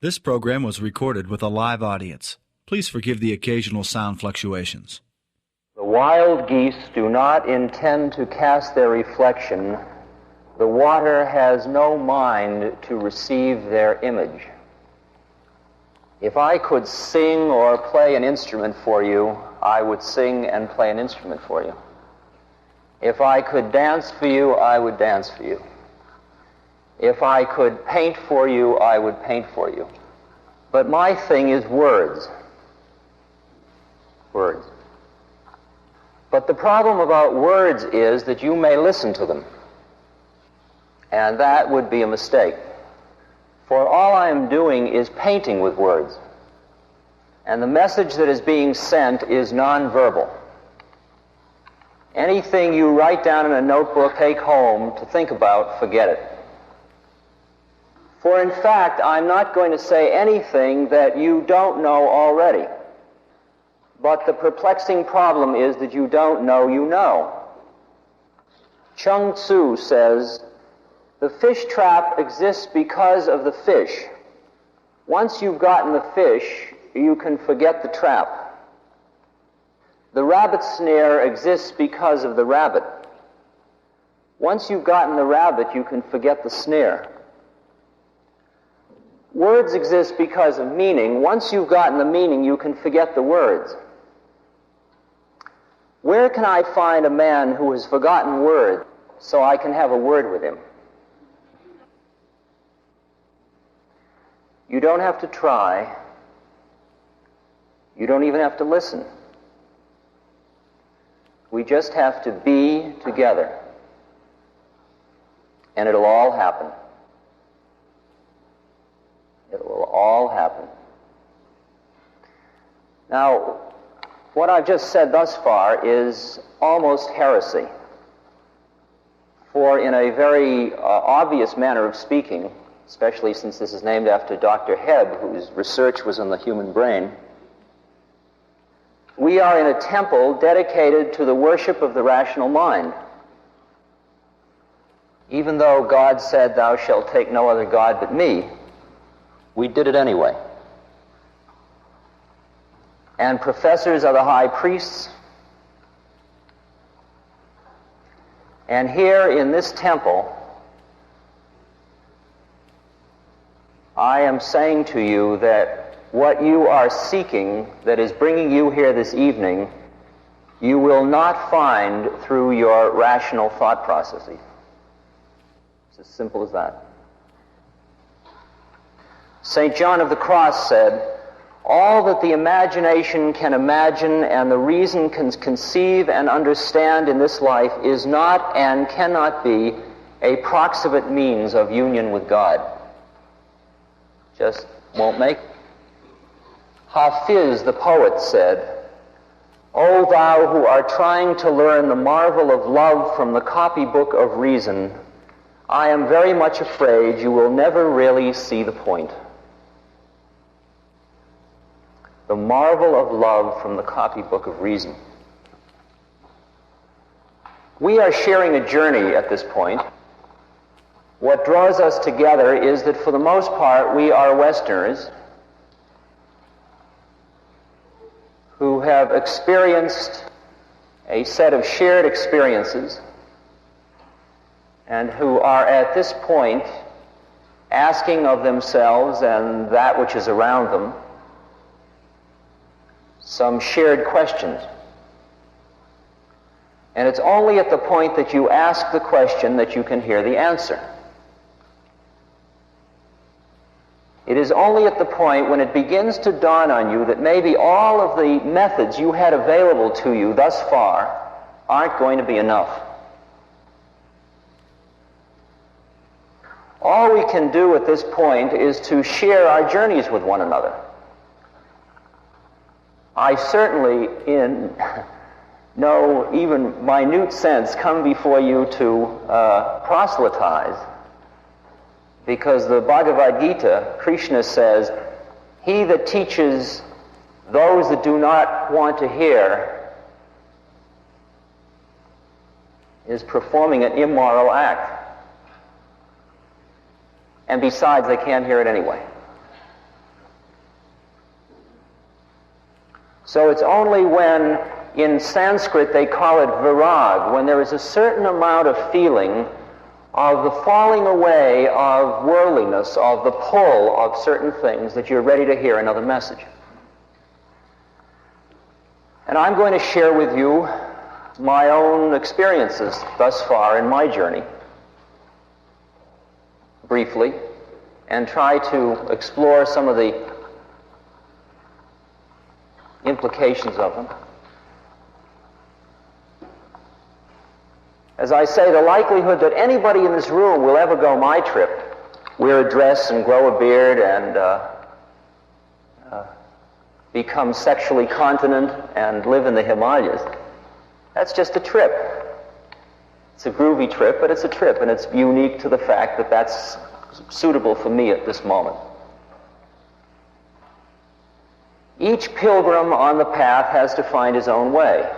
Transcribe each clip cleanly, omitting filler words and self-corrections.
This program was recorded with a live audience. Please forgive the occasional sound fluctuations. The wild geese do not intend to cast their reflection. The water has no mind to receive their image. If I could sing or play an instrument for you, I would sing and play an instrument for you. If I could dance for you, I would dance for you. If I could paint for you, I would paint for you. But my thing is words. Words. But the problem about words is that you may listen to them. And that would be a mistake. For all I am doing is painting with words. And the message that is being sent is nonverbal. Anything you write down in a notebook, take home to think about, forget it. For in fact, I'm not going to say anything that you don't know already. But the perplexing problem is that you don't know you know. Chung Tzu says, the fish trap exists because of the fish. Once you've gotten the fish, you can forget the trap. The rabbit snare exists because of the rabbit. Once you've gotten the rabbit, you can forget the snare. Words exist because of meaning. Once you've gotten the meaning, you can forget the words. Where can I find a man who has forgotten words so I can have a word with him? You don't have to try. You don't even have to listen. We just have to be together. And it'll all happen. It will all happen. Now, what I've just said thus far is almost heresy. For in a very obvious manner of speaking, especially since this is named after Dr. Hebb, whose research was on the human brain, we are in a temple dedicated to the worship of the rational mind. Even though God said, "Thou shalt take no other God but me," we did it anyway. And professors are the high priests. And here in this temple, I am saying to you that what you are seeking, that is bringing you here this evening, you will not find through your rational thought processes. It's as simple as that. St. John of the Cross said, all that the imagination can imagine and the reason can conceive and understand in this life is not and cannot be a proximate means of union with God. Just won't make it. Hafiz, the poet, said, O thou who art trying to learn the marvel of love from the copybook of reason, I am very much afraid you will never really see the point. The marvel of love from the copybook of reason. We are sharing a journey at this point. What draws us together is that for the most part we are Westerners who have experienced a set of shared experiences and who are at this point asking of themselves and that which is around them some shared questions. And it's only at the point that you ask the question that you can hear the answer. It is only at the point when it begins to dawn on you that maybe all of the methods you had available to you thus far aren't going to be enough. All we can do at this point is to share our journeys with one another. I certainly, in no even minute sense, come before you to proselytize, because the Bhagavad Gita, Krishna says, he that teaches those that do not want to hear is performing an immoral act. And besides, they can't hear it anyway. So it's only when, in Sanskrit they call it virag, when there is a certain amount of feeling of the falling away of worldliness, of the pull of certain things, that you're ready to hear another message. And I'm going to share with you my own experiences thus far in my journey, briefly, and try to explore some of the implications of them. As I say, the likelihood that anybody in this room will ever go my trip, wear a dress and grow a beard and become sexually continent and live in the Himalayas, that's just a trip. It's a groovy trip, but it's a trip, and it's unique to the fact that that's suitable for me at this moment. Each pilgrim on the path has to find his own way.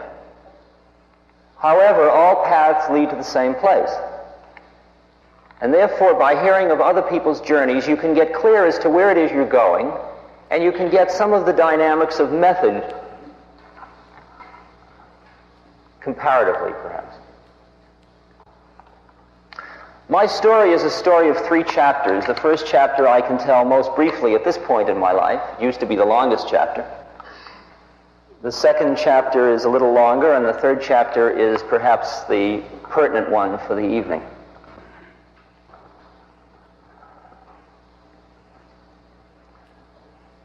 However, all paths lead to the same place. And therefore, by hearing of other people's journeys, you can get clear as to where it is you're going, and you can get some of the dynamics of method, comparatively, perhaps. My story is a story of 3 chapters. The first chapter I can tell most briefly at this point in my life. It used to be the longest chapter. The second chapter is a little longer, and the third chapter is perhaps the pertinent one for the evening.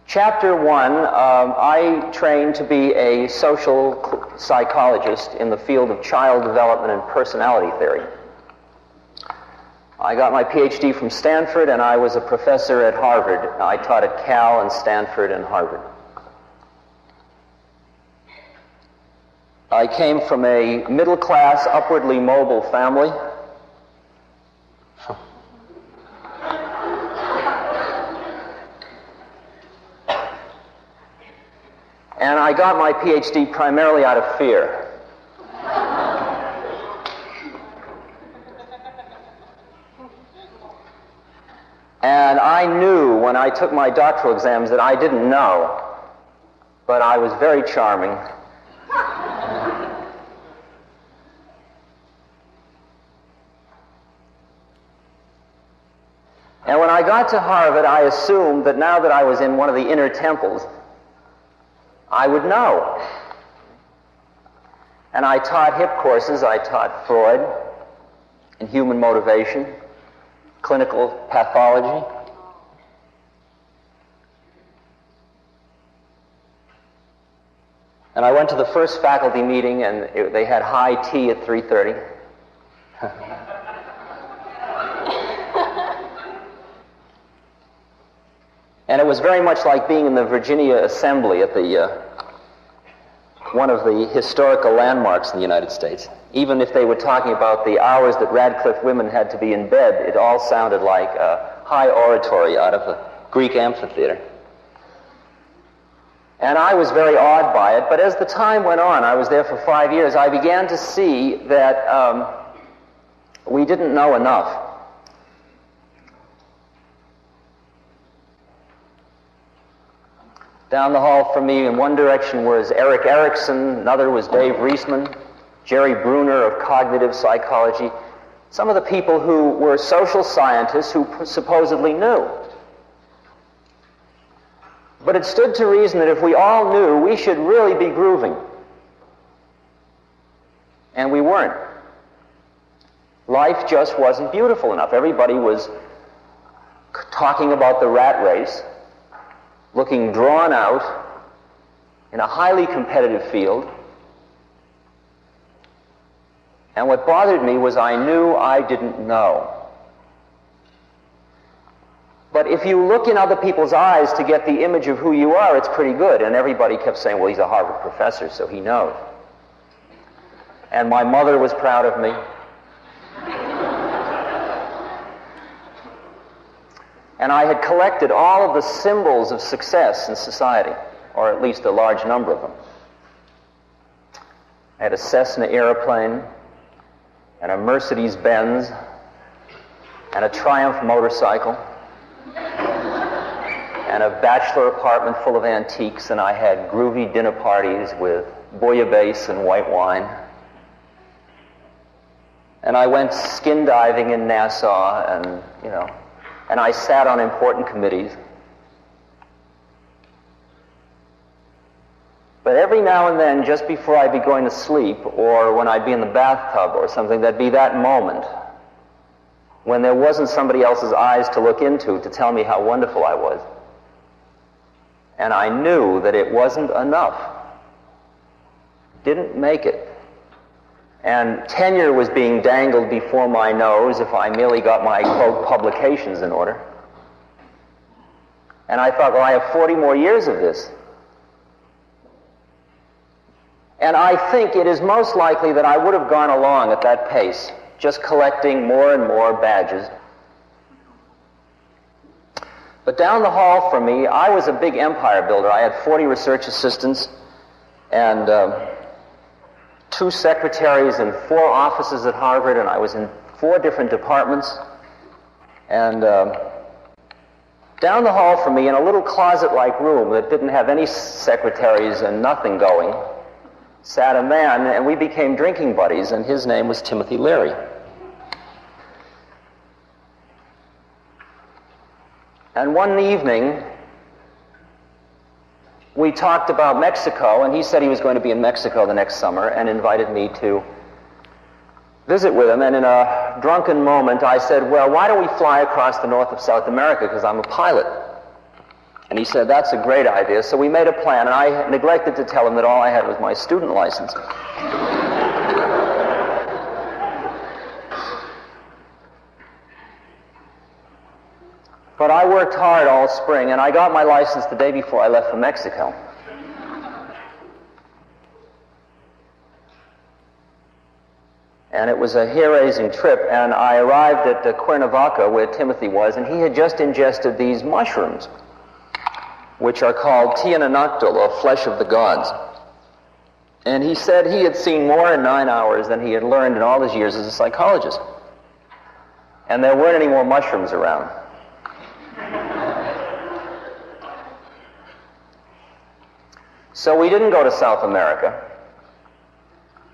Chapter 1, I trained to be a social psychologist in the field of child development and personality theory. I got my PhD from Stanford, and I was a professor at Harvard. I taught at Cal and Stanford and Harvard. I came from a middle-class, upwardly mobile family. And I got my PhD primarily out of fear. And I knew when I took my doctoral exams that I didn't know, but I was very charming. And when I got to Harvard, I assumed that now that I was in one of the inner temples, I would know. And I taught HIP courses. I taught Freud and human motivation, clinical pathology. And I went to the first faculty meeting, and they had high tea at 3:30. And it was very much like being in the Virginia Assembly at the one of the historical landmarks in the United States. Even if they were talking about the hours that Radcliffe women had to be in bed, it all sounded like high oratory out of a Greek amphitheater. And I was very awed by it, but as the time went on, I was there for 5 years, I began to see that we didn't know enough. Down the hall from me in one direction was Erik Erikson, another was Dave Reisman, Jerry Bruner of cognitive psychology, some of the people who were social scientists who supposedly knew. But it stood to reason that if we all knew, we should really be grooving. And we weren't. Life just wasn't beautiful enough. Everybody was talking about the rat race, looking drawn out in a highly competitive field. And what bothered me was I knew I didn't know. But if you look in other people's eyes to get the image of who you are, it's pretty good. And everybody kept saying, well, he's a Harvard professor, so he knows. And my mother was proud of me. And I had collected all of the symbols of success in society, or at least a large number of them. I had a Cessna airplane, and a Mercedes-Benz, and a Triumph motorcycle, and a bachelor apartment full of antiques, and I had groovy dinner parties with bouillabaisse and white wine. And I went skin diving in Nassau, and I sat on important committees. But every now and then, just before I'd be going to sleep, or when I'd be in the bathtub or something, there'd be that moment when there wasn't somebody else's eyes to look into to tell me how wonderful I was. And I knew that it wasn't enough. Didn't make it. And tenure was being dangled before my nose if I merely got my, quote, publications in order. And I thought, well, I have 40 more years of this. And I think it is most likely that I would have gone along at that pace, just collecting more and more badges. But down the hall from me, I was a big empire builder. I had 40 research assistants and 2 secretaries and 4 offices at Harvard, and I was in 4 different departments. And down the hall from me, in a little closet-like room that didn't have any secretaries and nothing going, sat a man, and we became drinking buddies, and his name was Timothy Leary. And one evening, we talked about Mexico, and he said he was going to be in Mexico the next summer and invited me to visit with him. And in a drunken moment, I said, well, why don't we fly across the north of South America, because I'm a pilot. And he said, that's a great idea. So we made a plan, and I neglected to tell him that all I had was my student license. But I worked hard all spring, and I got my license the day before I left for Mexico. And it was a hair-raising trip, and I arrived at Cuernavaca, where Timothy was, and he had just ingested these mushrooms, which are called tiananactol, or flesh of the gods. And he said he had seen more in 9 hours than he had learned in all his years as a psychologist. And there weren't any more mushrooms around. So we didn't go to South America.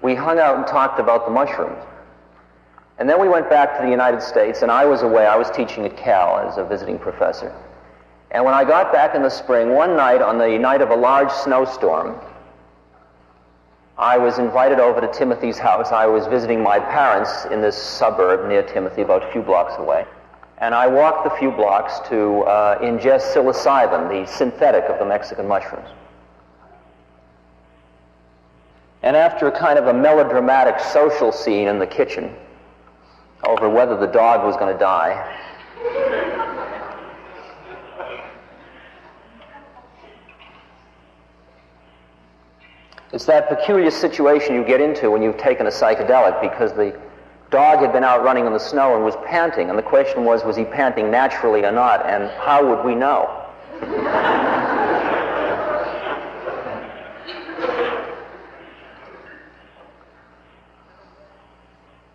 We hung out and talked about the mushrooms. And then we went back to the United States, and I was away. I was teaching at Cal as a visiting professor. And when I got back in the spring, one night, on the night of a large snowstorm, I was invited over to Timothy's house. I was visiting my parents in this suburb near Timothy, about a few blocks away. And I walked the few blocks to ingest psilocybin, the synthetic of the Mexican mushrooms. And after a kind of a melodramatic social scene in the kitchen over whether the dog was going to die, it's that peculiar situation you get into when you've taken a psychedelic, because the dog had been out running in the snow and was panting, and the question was he panting naturally or not, and how would we know?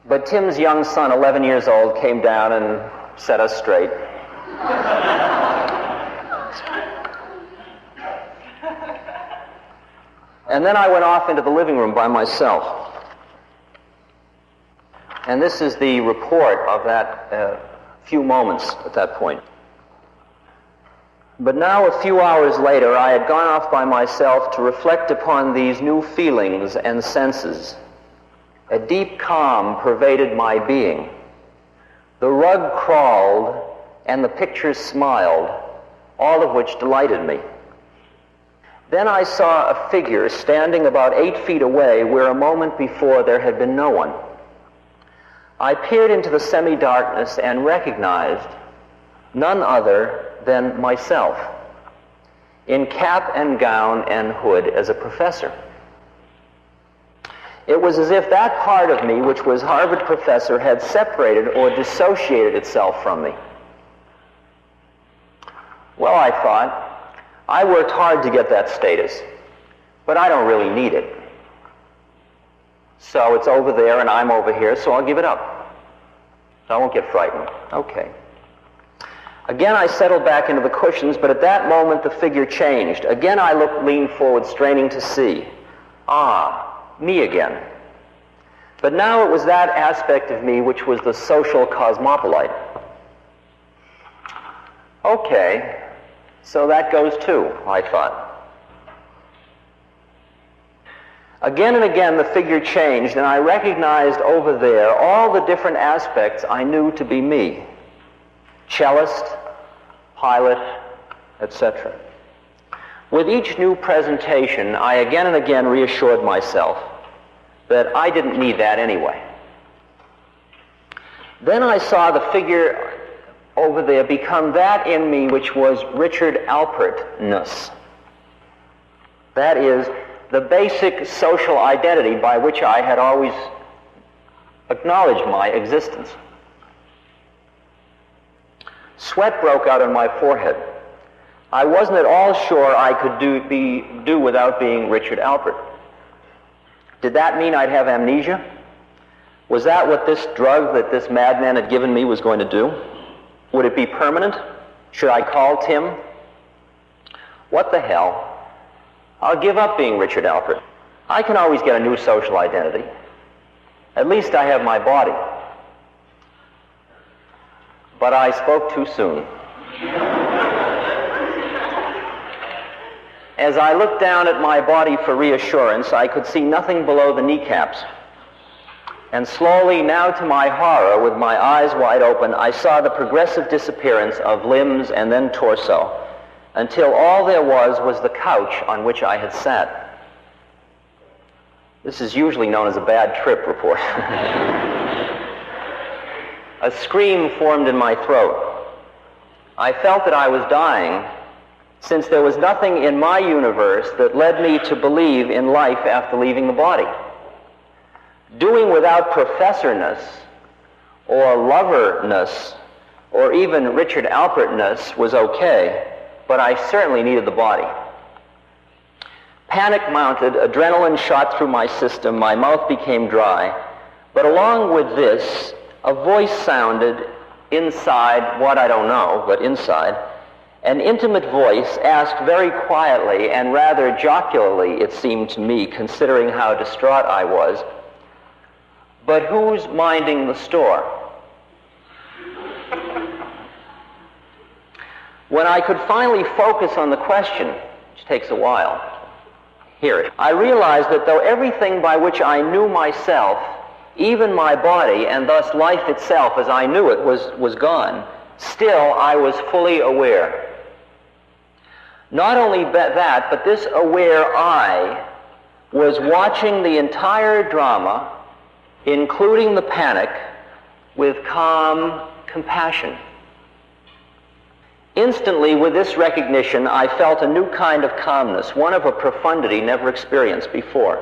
But Tim's young son, 11 years old, came down and set us straight. And then I went off into the living room by myself. And this is the report of that few moments at that point. But now, a few hours later, I had gone off by myself to reflect upon these new feelings and senses. A deep calm pervaded my being. The rug crawled and the pictures smiled, all of which delighted me. Then I saw a figure standing about 8 feet away where a moment before there had been no one. I peered into the semi-darkness and recognized none other than myself, in cap and gown and hood as a professor. It was as if that part of me, which was Harvard professor, had separated or dissociated itself from me. Well, I thought, I worked hard to get that status, but I don't really need it. So it's over there and I'm over here, so I'll give it up. I won't get frightened. Okay. Again, I settled back into the cushions, but at that moment the figure changed. Again, I leaned forward, straining to see. Ah, me again. But now it was that aspect of me which was the social cosmopolite. Okay, so that goes too, I thought. Again and again the figure changed, and I recognized over there all the different aspects I knew to be me. Cellist, pilot, etc. With each new presentation, I again and again reassured myself that I didn't need that anyway. Then I saw the figure over there become that in me which was Richard Alpertness. That is, the basic social identity by which I had always acknowledged my existence. Sweat broke out on my forehead. I wasn't at all sure I could do without being Richard Alpert. Did that mean I'd have amnesia? Was that what this drug that this madman had given me was going to do? Would it be permanent? Should I call Tim? What the hell? I'll give up being Richard Alpert. I can always get a new social identity. At least I have my body. But I spoke too soon. As I looked down at my body for reassurance, I could see nothing below the kneecaps. And slowly, now to my horror, with my eyes wide open, I saw the progressive disappearance of limbs and then torso, until all there was the couch on which I had sat. This is usually known as a bad trip report. A scream formed in my throat. I felt that I was dying, since there was nothing in my universe that led me to believe in life after leaving the body. Doing without professorness, or loverness, or even Richard Alpertness was okay, but I certainly needed the body. Panic mounted, adrenaline shot through my system, my mouth became dry, but along with this, a voice sounded inside, what I don't know, but inside. An intimate voice asked very quietly and rather jocularly, it seemed to me, considering how distraught I was, "But who's minding the store?" When I could finally focus on the question, which takes a while, hear it, I realized that though everything by which I knew myself, even my body, and thus life itself as I knew it, was gone, still I was fully aware. Not only that, but this aware I was watching the entire drama, including the panic, with calm compassion. Instantly, with this recognition, I felt a new kind of calmness, one of a profundity never experienced before.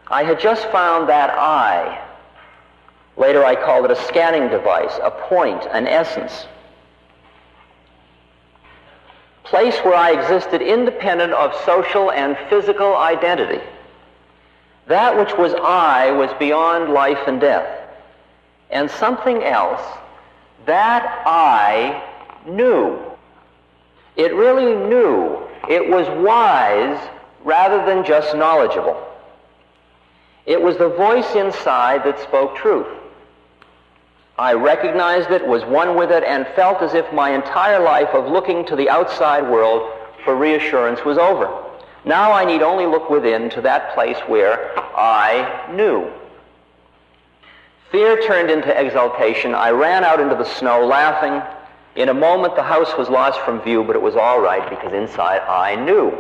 I had just found that I. Later I called it a scanning device, a point, an essence. Place where I existed independent of social and physical identity. That which was I was beyond life and death. And something else, that I knew. It really knew. It was wise rather than just knowledgeable. It was the voice inside that spoke truth. I recognized it, was one with it, and felt as if my entire life of looking to the outside world for reassurance was over. Now I need only look within to that place where I knew. Fear turned into exultation. I ran out into the snow, laughing. In a moment, the house was lost from view, but it was all right because inside I knew.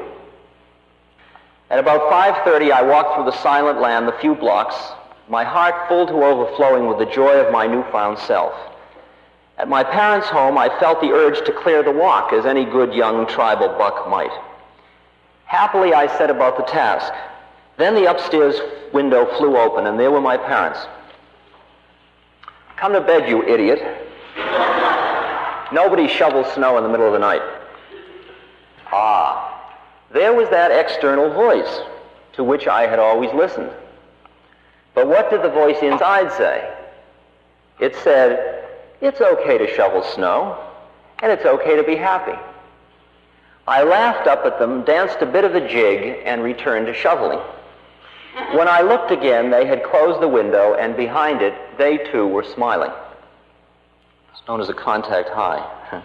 At about 5:30, I walked through the silent land, the few blocks, my heart full to overflowing with the joy of my newfound self. At my parents' home, I felt the urge to clear the walk, as any good young tribal buck might. Happily, I set about the task. Then the upstairs window flew open, and there were my parents. "Come to bed, you idiot. Nobody shovels snow in the middle of the night." Ah, there was that external voice to which I had always listened. But what did the voice inside say? It said, "It's okay to shovel snow. and it's okay to be happy. I laughed up at them, danced a bit of a jig, and returned to shoveling. When I looked again, they had closed the window, and behind it, they too were smiling. It's known as a contact high.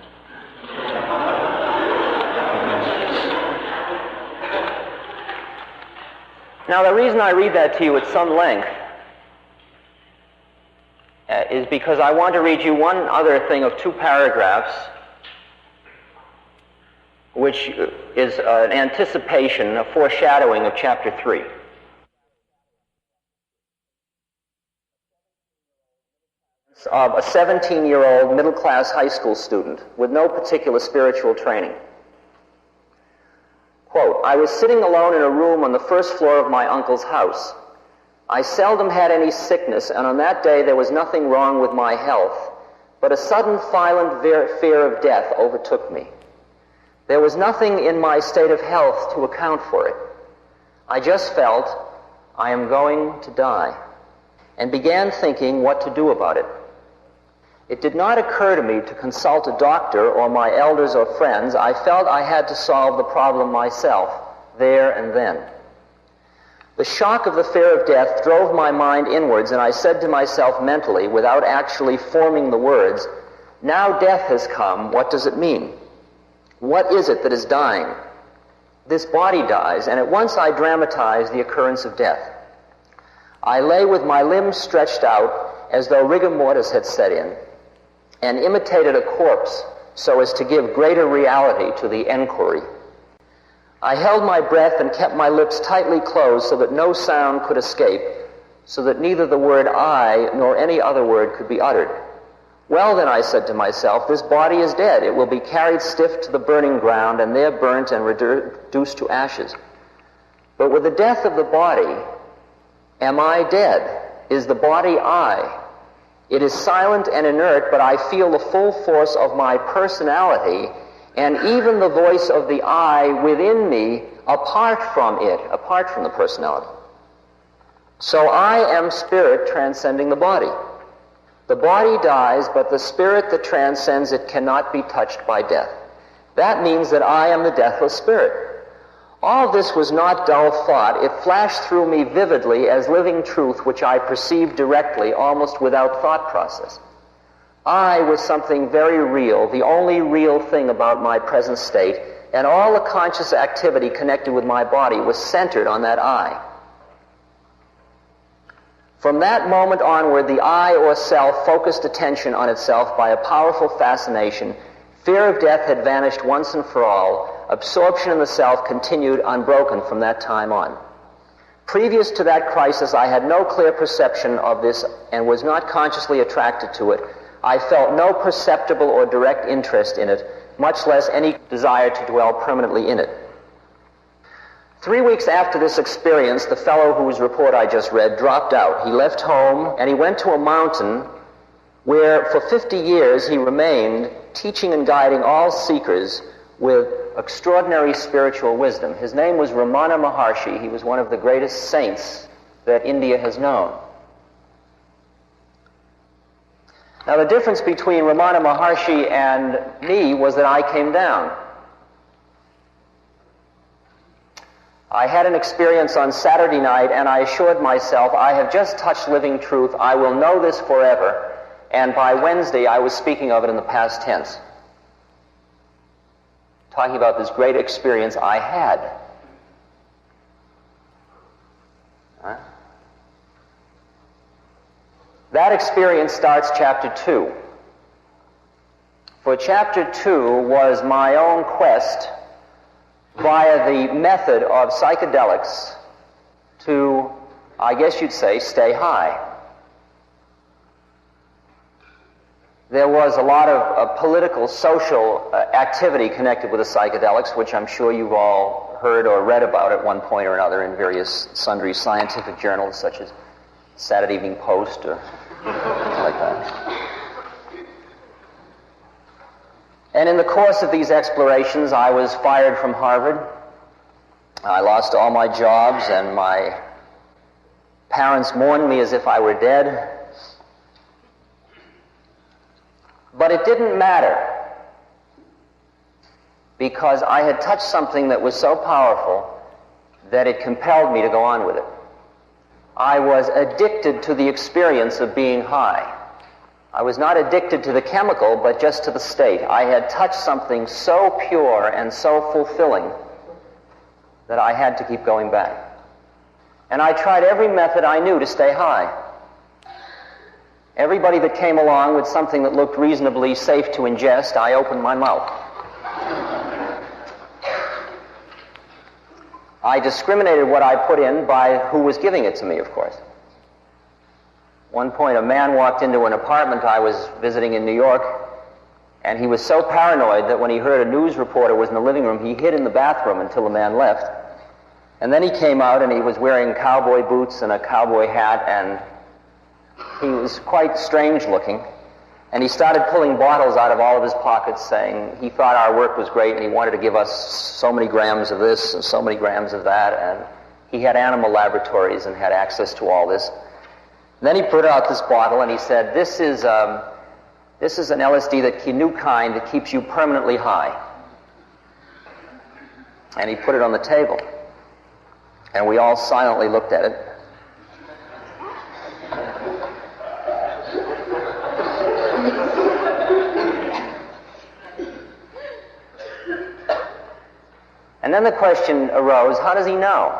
Now, the reason I read that to you at some length is because I want to read you one other thing of 2 paragraphs, which is an anticipation, a foreshadowing of chapter 3. Of a 17-year-old middle-class high school student with no particular spiritual training. Quote, I was sitting alone in a room on the first floor of my uncle's house. I seldom had any sickness, and on that day there was nothing wrong with my health, but a sudden violent fear of death overtook me. There was nothing in my state of health to account for it. I just felt, I am going to die, and began thinking what to do about it. It did not occur to me to consult a doctor or my elders or friends. I felt I had to solve the problem myself, there and then. The shock of the fear of death drove my mind inwards, and I said to myself mentally, without actually forming the words, now death has come, what does it mean? What is it that is dying? This body dies, and at once I dramatized the occurrence of death. I lay with my limbs stretched out as though rigor mortis had set in, and imitated a corpse so as to give greater reality to the enquiry. I held my breath and kept my lips tightly closed so that no sound could escape, so that neither the word I nor any other word could be uttered. Well, then, I said to myself, this body is dead. It will be carried stiff to the burning ground and there burnt and reduced to ashes. But with the death of the body, am I dead? Is the body I? It is silent and inert, but I feel the full force of my personality and even the voice of the I within me apart from it, apart from the personality. So I am spirit transcending the body. The body dies, but the spirit that transcends it cannot be touched by death. That means that I am the deathless spirit. All this was not dull thought. It flashed through me vividly as living truth which I perceived directly, almost without thought process. I was something very real, the only real thing about my present state, and all the conscious activity connected with my body was centered on that I. From that moment onward, the I or self focused attention on itself by a powerful fascination. Fear of death had vanished once and for all. Absorption in the self continued unbroken from that time on. Previous to that crisis, I had no clear perception of this and was not consciously attracted to it. I felt no perceptible or direct interest in it, much less any desire to dwell permanently in it. 3 weeks after this experience, the fellow whose report I just read dropped out. He left home and he went to a mountain where for 50 years he remained teaching and guiding all seekers with extraordinary spiritual wisdom. His name was Ramana Maharshi. He was one of the greatest saints that India has known. Now, the difference between Ramana Maharshi and me was that I came down. I had an experience on Saturday night, and I assured myself, I have just touched living truth. I will know this forever. And by Wednesday, I was speaking of it in the past tense, talking about this great experience I had. That experience starts chapter 2. For chapter 2 was my own quest via the method of psychedelics to, I guess you'd say, stay high. There was a lot of political, social activity connected with the psychedelics, which I'm sure you've all heard or read about at one point or another in various sundry scientific journals, such as Saturday Evening Post or like that. And in the course of these explorations, I was fired from Harvard. I lost all my jobs, and my parents mourned me as if I were dead. But it didn't matter. because I had touched something that was so powerful that it compelled me to go on with it. I was addicted to the experience of being high. I was not addicted to the chemical, but just to the state. I had touched something so pure and so fulfilling that I had to keep going back. And I tried every method I knew to stay high. Everybody that came along with something that looked reasonably safe to ingest, I opened my mouth. I discriminated what I put in by who was giving it to me, of course. One point, a man walked into an apartment I was visiting in New York, and he was so paranoid that when he heard a news reporter was in the living room, he hid in the bathroom until the man left. And then he came out, and he was wearing cowboy boots and a cowboy hat, and he was quite strange looking. And he started pulling bottles out of all of his pockets, saying he thought our work was great, and he wanted to give us so many grams of this and so many grams of that. And he had animal laboratories and had access to all this. Then he put out this bottle and he said, this is an LSD, the new kind that keeps you permanently high. And he put it on the table. And we all silently looked at it. And then the question arose, how does he know?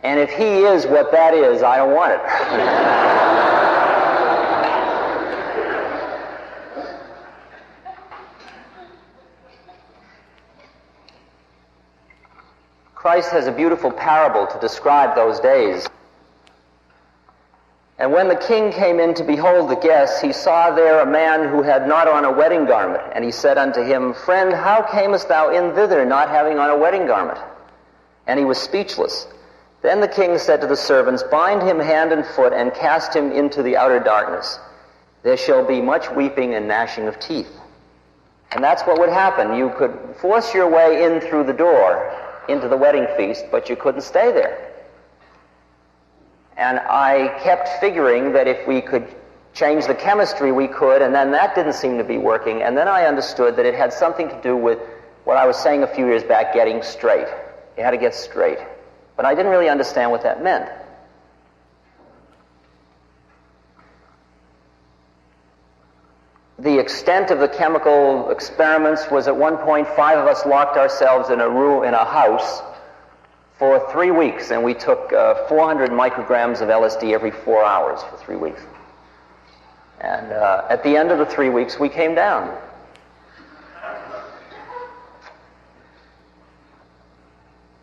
And if he is what that is, I don't want it. Christ has a beautiful parable to describe those days. And when the king came in to behold the guests, he saw there a man who had not on a wedding garment. And he said unto him, Friend, how camest thou in thither, not having on a wedding garment? And he was speechless. Then the king said to the servants, Bind him hand and foot, and cast him into the outer darkness. There shall be much weeping and gnashing of teeth. And that's what would happen. You could force your way in through the door into the wedding feast, but you couldn't stay there. And I kept figuring that if we could change the chemistry, we could, and then that didn't seem to be working. And then I understood that it had something to do with what I was saying a few years back, getting straight. You had to get straight. But I didn't really understand what that meant. The extent of the chemical experiments was at one point 5 of us locked ourselves in a room, in a house, for 3 weeks, and we took 400 micrograms of LSD every 4 hours for 3 weeks. And at the end of the 3 weeks, we came down.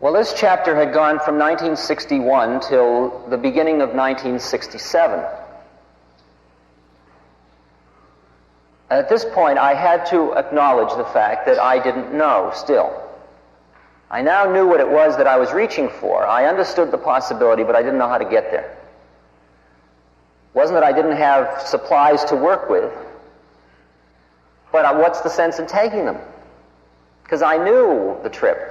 Well, this chapter had gone from 1961 till the beginning of 1967. At this point, I had to acknowledge the fact that I didn't know still. I now knew what it was that I was reaching for. I understood the possibility, but I didn't know how to get there. It wasn't that I didn't have supplies to work with, but what's the sense in taking them? Because I knew the trip.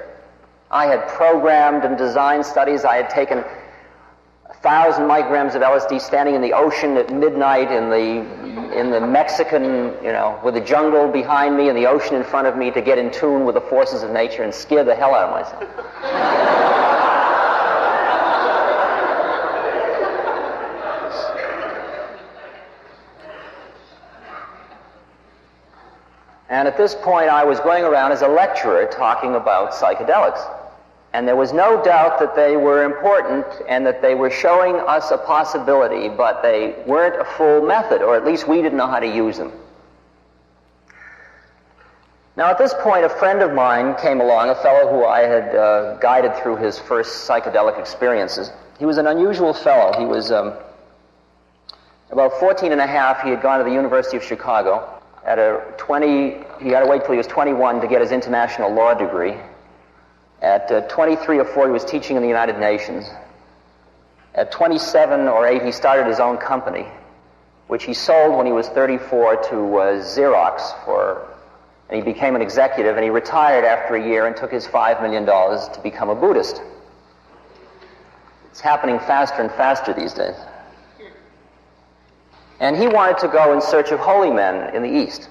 I had programmed and designed studies. I had taken 1,000 micrograms of LSD standing in the ocean at midnight in the Mexican, with the jungle behind me and the ocean in front of me to get in tune with the forces of nature and scare the hell out of myself. And at this point, I was going around as a lecturer talking about psychedelics. And there was no doubt that they were important and that they were showing us a possibility, but they weren't a full method, or at least we didn't know how to use them. Now, at this point, a friend of mine came along, a fellow who I had guided through his first psychedelic experiences. He was an unusual fellow. He was about 14 and a half. He had gone to the University of Chicago. He had to wait till he was 21 to get his international law degree. At 23 or 4, he was teaching in the United Nations. At 27 or 8, he started his own company, which he sold when he was 34 to Xerox and he became an executive, and he retired after a year and took his $5 million to become a Buddhist. It's happening faster and faster these days. And he wanted to go in search of holy men in the East.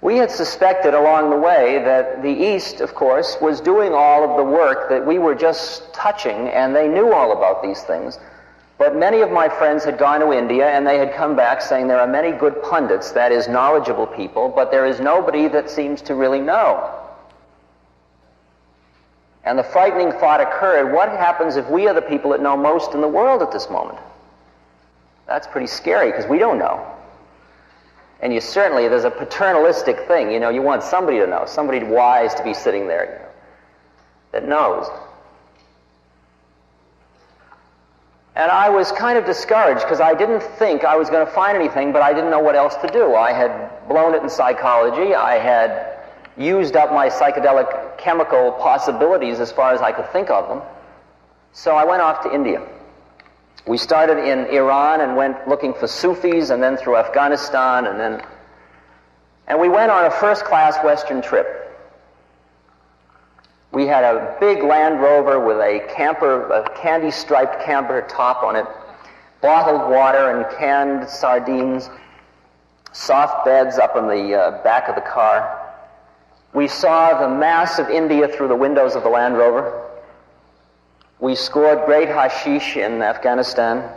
We had suspected along the way that the East, of course, was doing all of the work that we were just touching, and they knew all about these things. But many of my friends had gone to India, and they had come back saying there are many good pundits, that is, knowledgeable people, but there is nobody that seems to really know. And the frightening thought occurred, what happens if we are the people that know most in the world at this moment? That's pretty scary, because we don't know. And there's a paternalistic thing, you want somebody to know, somebody wise to be sitting there, that knows. And I was kind of discouraged because I didn't think I was going to find anything, but I didn't know what else to do. I had blown it in psychology. I had used up my psychedelic chemical possibilities as far as I could think of them. So I went off to India. We started in Iran and went looking for Sufis, and then through Afghanistan, and we went on a first-class Western trip. We had a big Land Rover with a candy-striped camper top on it, bottled water and canned sardines, soft beds up in the back of the car. We saw the mass of India through the windows of the Land Rover. We scored great hashish in Afghanistan,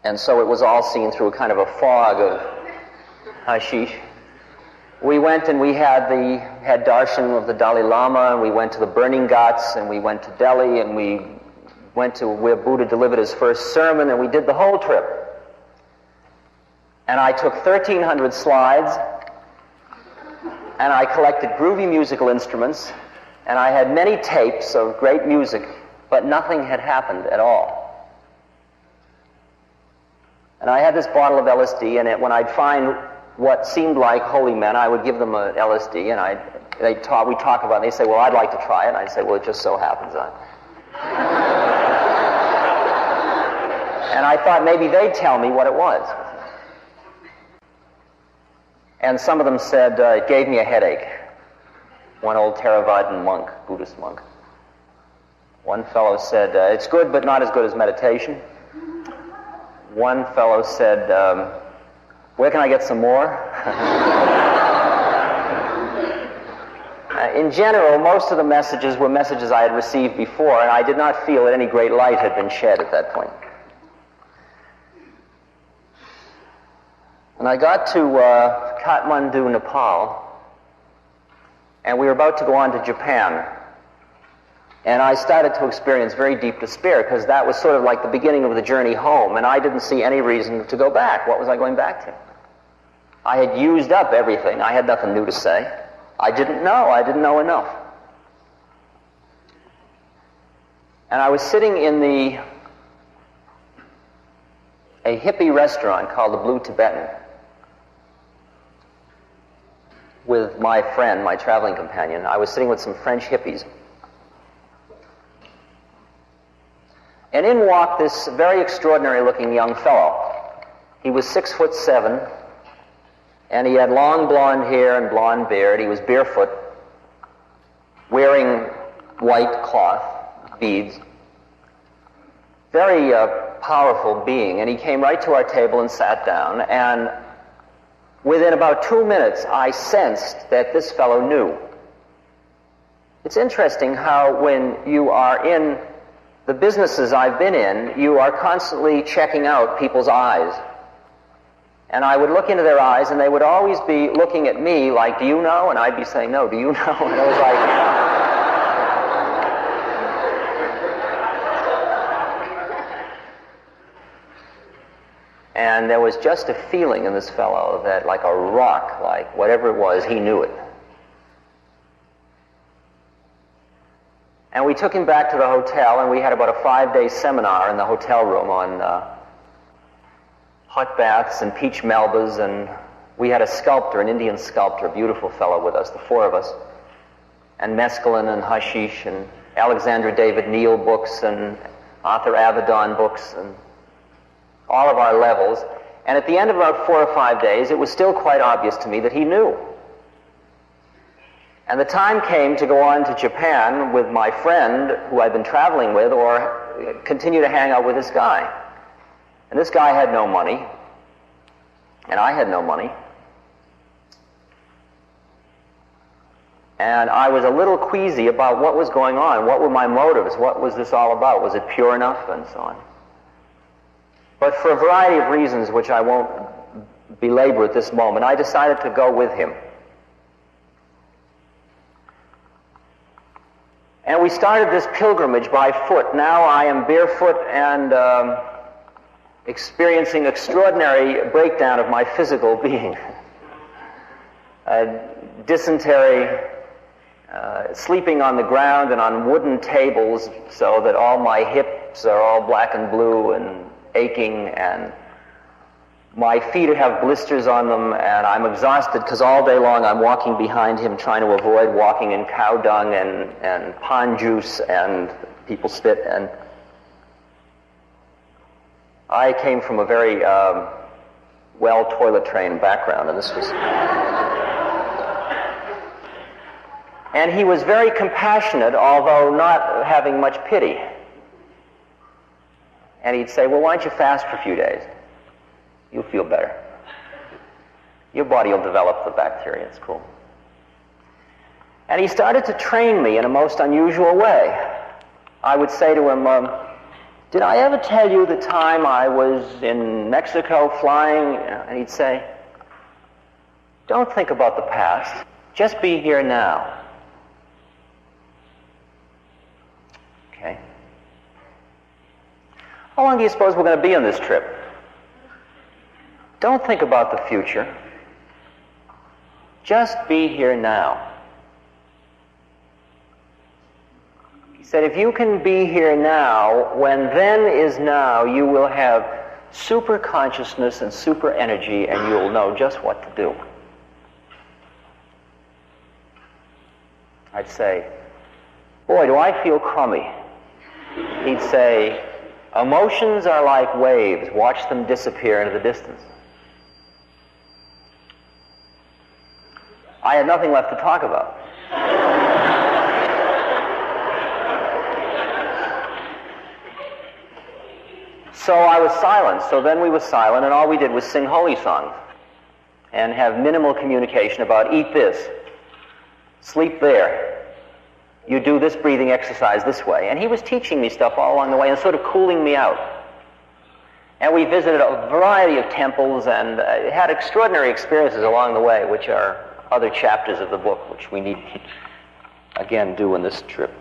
and so it was all seen through a kind of a fog of hashish. We went and we had darshan of the Dalai Lama, and we went to the Burning Ghats, and we went to Delhi, and we went to where Buddha delivered his first sermon, and we did the whole trip. And I took 1,300 slides, and I collected groovy musical instruments, and I had many tapes of great music, but nothing had happened at all. And I had this bottle of LSD, and when I'd find what seemed like holy men, I would give them an LSD, and we'd talk about it, and they'd say, well, I'd like to try it, and I'd say, well, it just so happens And I thought maybe they'd tell me what it was. And some of them said, it gave me a headache. One old Theravadan monk, Buddhist monk. One fellow said, it's good, but not as good as meditation. One fellow said, where can I get some more? In general, most of the messages were messages I had received before, and I did not feel that any great light had been shed at that point. And I got to Kathmandu, Nepal, and we were about to go on to Japan. And I started to experience very deep despair, because that was sort of like the beginning of the journey home, and I didn't see any reason to go back. What was I going back to? I had used up everything. I had nothing new to say. I didn't know enough. And I was sitting in a hippie restaurant called the Blue Tibetan with my friend, my traveling companion. I was sitting with some French hippies. And in walked this very extraordinary-looking young fellow. He was 6'7", and he had long blonde hair and blonde beard. He was barefoot, wearing white cloth, beads. Very powerful being. And he came right to our table and sat down, and within about 2 minutes, I sensed that this fellow knew. It's interesting how when you are in the businesses I've been in, you are constantly checking out people's eyes. And I would look into their eyes, and they would always be looking at me like, do you know? And I'd be saying, no, do you know? And I was like... And there was just a feeling in this fellow that, like a rock, like whatever it was, he knew it. And we took him back to the hotel, and we had about a 5-day seminar in the hotel room on hot baths and peach melbas, and we had a sculptor, an Indian sculptor, a beautiful fellow with us, the four of us, and mescaline and hashish and Alexander David Neal books and Arthur Avedon books and all of our levels. And at the end of about 4 or 5 days, it was still quite obvious to me that he knew. And the time came to go on to Japan with my friend who I'd been traveling with, or continue to hang out with this guy. And this guy had no money, and I had no money. And I was a little queasy about what was going on. What were my motives? What was this all about? Was it pure enough? And so on. But for a variety of reasons, which I won't belabor at this moment, I decided to go with him. And we started this pilgrimage by foot. Now I am barefoot and experiencing extraordinary breakdown of my physical being. Dysentery, sleeping on the ground and on wooden tables so that all my hips are all black and blue and aching, and my feet have blisters on them, and I'm exhausted because all day long I'm walking behind him trying to avoid walking in cow dung and pond juice and people spit. And I came from a very well toilet trained background, and this was... And he was very compassionate, although not having much pity. And he'd say, well, why don't you fast for a few days? You'll feel better. Your body will develop the bacteria. It's cool. And he started to train me in a most unusual way. I would say to him, did I ever tell you the time I was in Mexico flying? And he'd say, don't think about the past. Just be here now. Okay. How long do you suppose we're going to be on this trip? Don't think about the future. Just be here now. He said, if you can be here now, when then is now, you will have super consciousness and super energy, and you'll know just what to do. I'd say, boy, do I feel crummy. He'd say, emotions are like waves. Watch them disappear into the distance. I had nothing left to talk about. So I was silent. So then we were silent, and all we did was sing holy songs and have minimal communication about eat this, sleep there, you do this breathing exercise this way. And he was teaching me stuff all along the way and sort of cooling me out. And we visited a variety of temples and had extraordinary experiences along the way, which are other chapters of the book, which we need to, again, do in this trip.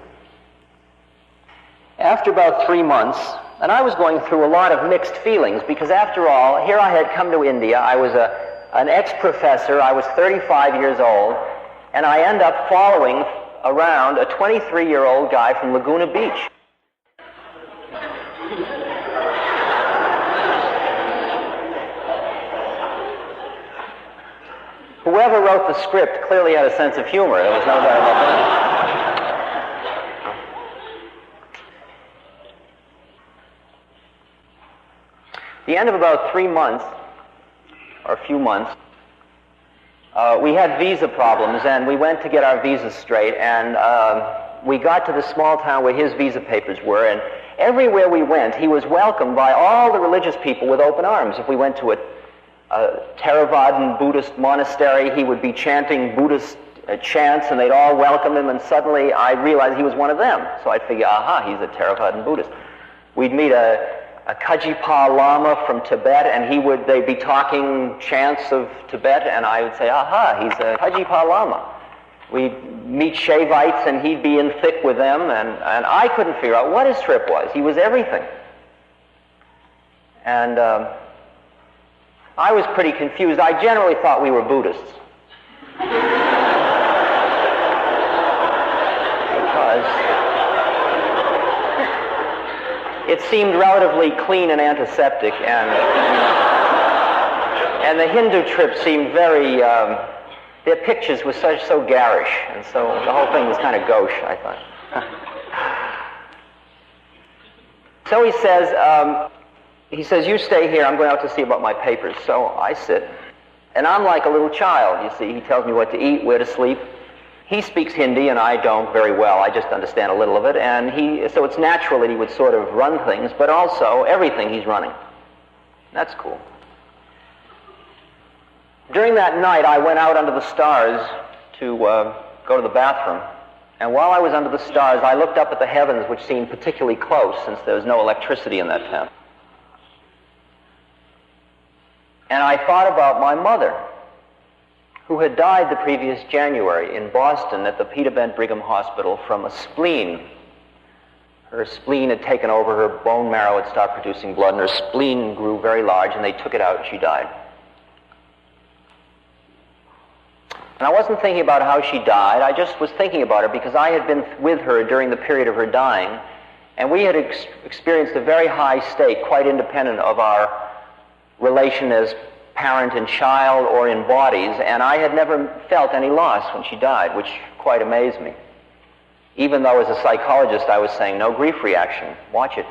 After about 3 months, and I was going through a lot of mixed feelings, because after all, here I had come to India. I was an ex-professor. I was 35 years old, and I end up following around a 23-year-old guy from Laguna Beach. Whoever wrote the script clearly had a sense of humor. There was no doubt about that. The end of about 3 months, or a few months, we had visa problems, and we went to get our visas straight, and we got to the small town where his visa papers were, and everywhere we went, he was welcomed by all the religious people with open arms. If we went to a Theravadan Buddhist monastery, he would be chanting Buddhist chants, and they'd all welcome him, and suddenly I realized he was one of them. So I'd figure, aha, he's a Theravadan Buddhist. We'd meet a Kajipal Lama from Tibet, and they'd be talking chants of Tibet, and I would say, aha, he's a Kajipal Lama. We'd meet Shaivites, and he'd be in thick with them, and I couldn't figure out what his trip was. He was everything. And I was pretty confused. I generally thought we were Buddhists. Because it seemed relatively clean and antiseptic, and the Hindu trip seemed very, their pictures were so garish, and so the whole thing was kind of gauche, I thought. So he says, you stay here, I'm going out to see about my papers. So I sit, and I'm like a little child, you see. He tells me what to eat, where to sleep. he speaks Hindi and I don't very well. I just understand a little of it, and so it's natural that he would sort of run things, but also everything he's running. That's cool. During that night, I went out under the stars to go to the bathroom, and while I was under the stars, I looked up at the heavens, which seemed particularly close since there was no electricity in that town. And I thought about my mother, who had died the previous January in Boston at the Peter Bent Brigham Hospital from a spleen. Her spleen had taken over, her bone marrow had stopped producing blood, and her spleen grew very large, and they took it out, and she died. And I wasn't thinking about how she died, I just was thinking about her because I had been with her during the period of her dying, and we had experienced a very high state, quite independent of our relation as parent and child or in bodies, and I had never felt any loss when she died, which quite amazed me. Even though as a psychologist I was saying, no grief reaction, watch it.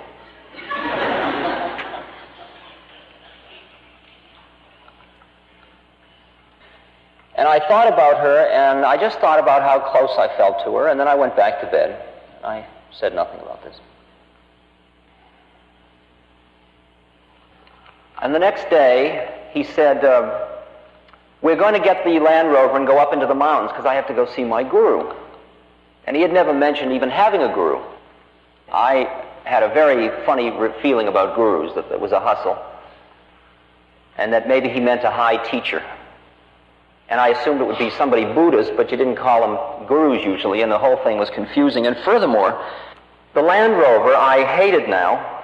And I thought about her, and I just thought about how close I felt to her, and then I went back to bed. I said nothing about this. And the next day, he said, we're going to get the Land Rover and go up into the mountains because I have to go see my guru. And he had never mentioned even having a guru. I had a very funny feeling about gurus, that it was a hustle, and that maybe he meant a high teacher. And I assumed it would be somebody Buddhist, but you didn't call them gurus usually, and the whole thing was confusing. And furthermore, the Land Rover I hated now,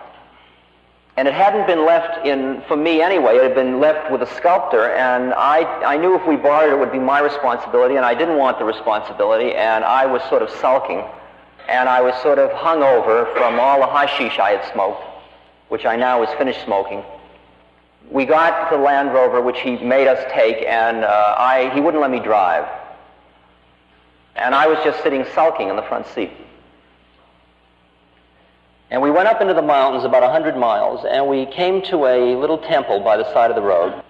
and it hadn't been left for me anyway, it had been left with a sculptor, and I knew if we bought it, it would be my responsibility, and I didn't want the responsibility, and I was sort of sulking, and I was sort of hungover from all the hashish I had smoked, which I now was finished smoking. We got the Land Rover, which he made us take, and he wouldn't let me drive. And I was just sitting sulking in the front seat. And we went up into the mountains about 100 miles, and we came to a little temple by the side of the road.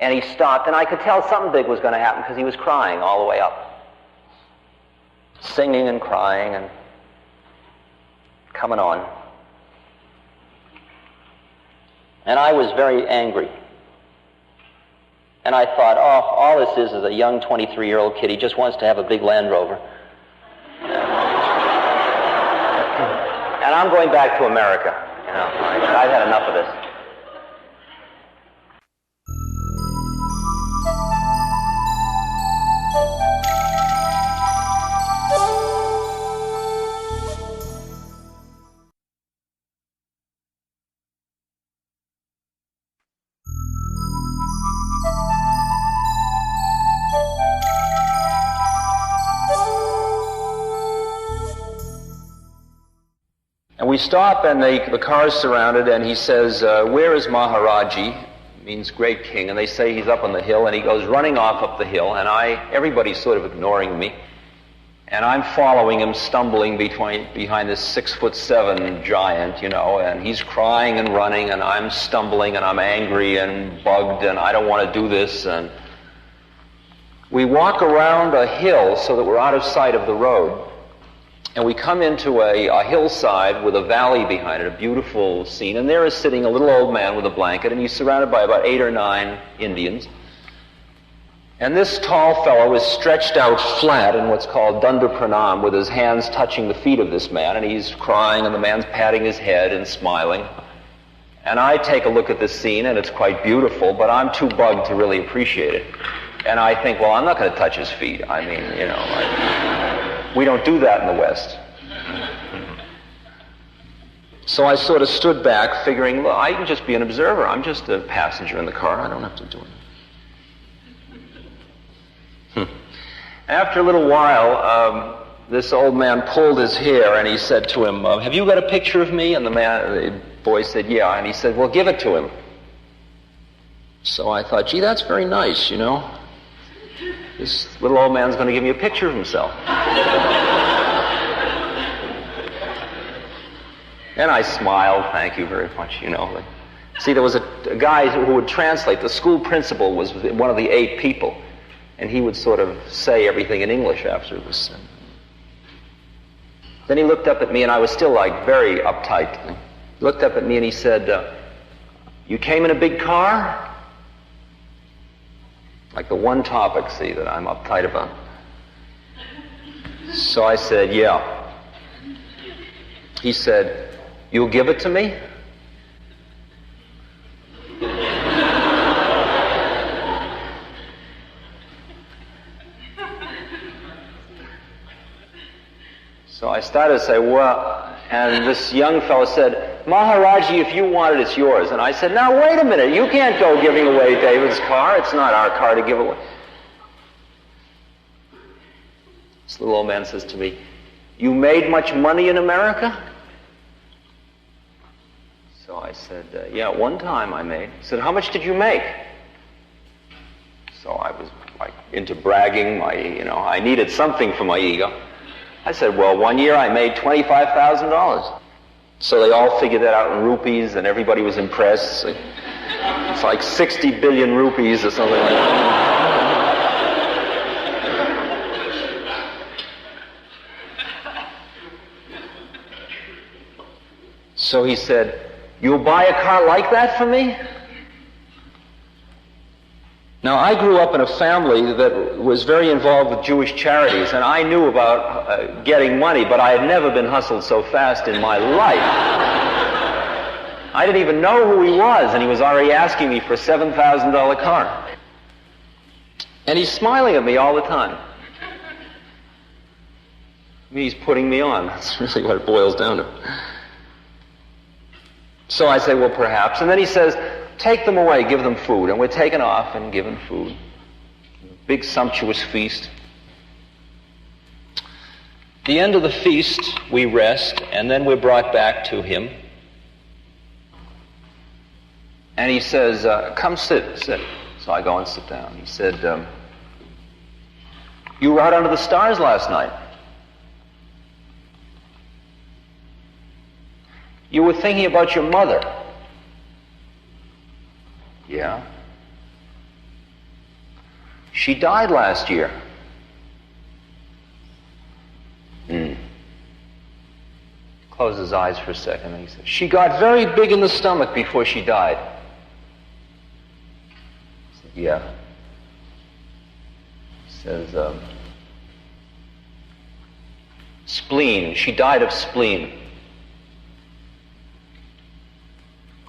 And he stopped, and I could tell something big was going to happen because he was crying all the way up. Singing and crying and coming on. And I was very angry. And I thought, oh, all this is a young 23-year-old kid. He just wants to have a big Land Rover. And I'm going back to America. You know, I've had enough of this. And we stop, and the car's surrounded, and he says, where is Maharaji? Means great king. And they say he's up on the hill, and he goes running off up the hill, and everybody's sort of ignoring me. And I'm following him, stumbling behind this 6'7" giant, you know, and he's crying and running, and I'm stumbling, and I'm angry and bugged, and I don't want to do this. And we walk around a hill so that we're out of sight of the road. And we come into a hillside with a valley behind it, a beautiful scene. And there is sitting a little old man with a blanket, and he's surrounded by about 8 or 9 Indians. And this tall fellow is stretched out flat in what's called Danda Pranam, with his hands touching the feet of this man, and he's crying, and the man's patting his head and smiling. And I take a look at this scene, and it's quite beautiful, but I'm too bugged to really appreciate it. And I think, well, I'm not going to touch his feet. I mean, you know, we don't do that in the West. So I sort of stood back, figuring, well, I can just be an observer. I'm just a passenger in the car. I don't have to do it. After a little while, this old man pulled his hair, and he said to him, have you got a picture of me? And the boy said, yeah. And he said, well, give it to him. So I thought, gee, that's very nice, you know. This little old man's going to give me a picture of himself. And I smiled, thank you very much, you know. See, there was a guy who would translate. The school principal was one of the 8 people. And he would sort of say everything in English after this. Then he looked up at me, and I was still like very uptight. He looked up at me and he said, "You came in a big car?" Like the one topic, see, that I'm uptight about. So I said, "Yeah." He said, "You'll give it to me?" So I started to say, "Well," and this young fellow said, "Maharaji, if you want it, it's yours." And I said, "Now, wait a minute. You can't go giving away David's car. It's not our car to give away." This little old man says to me, "You made much money in America?" So I said, "Yeah, one time I made." He said, "How much did you make?" So I was like into bragging. I needed something for my ego. I said, "Well, one year I made $25,000. So they all figured that out in rupees, and everybody was impressed. It's like 60 billion rupees or something like that. So he said, "You'll buy a car like that for me?" Now, I grew up in a family that was very involved with Jewish charities, and I knew about getting money, but I had never been hustled so fast in my life. I didn't even know who he was, and he was already asking me for a $7,000 car. And he's smiling at me all the time. He's putting me on. That's really what it boils down to. So I say, "Well, perhaps." And then he says, "Take them away, give them food." And we're taken off and given food. Big sumptuous feast. The end of the feast, we rest, and then we're brought back to him. And he says, "Come sit." So I go and sit down. He said, "You were out under the stars last night. You were thinking about your mother." "Yeah." "She died last year." Closed his eyes for a second and he said, "She got very big in the stomach before she died." I said, "Yeah." He says, "Spleen. She died of spleen."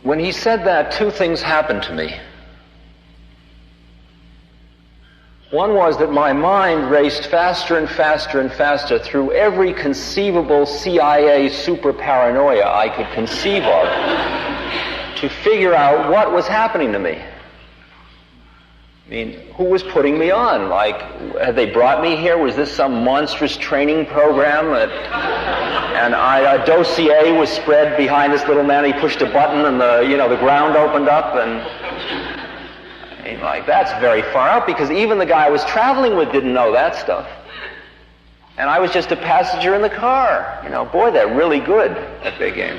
When he said that, two things happened to me. One was that my mind raced faster and faster and faster through every conceivable CIA super paranoia I could conceive of to figure out what was happening to me. I mean, who was putting me on? Like, had they brought me here? Was this some monstrous training program? And a dossier was spread behind this little man. He pushed a button, and the ground opened up. And I mean, like, that's very far out, because even the guy I was traveling with didn't know that stuff. And I was just a passenger in the car. Boy, they're really good at their game.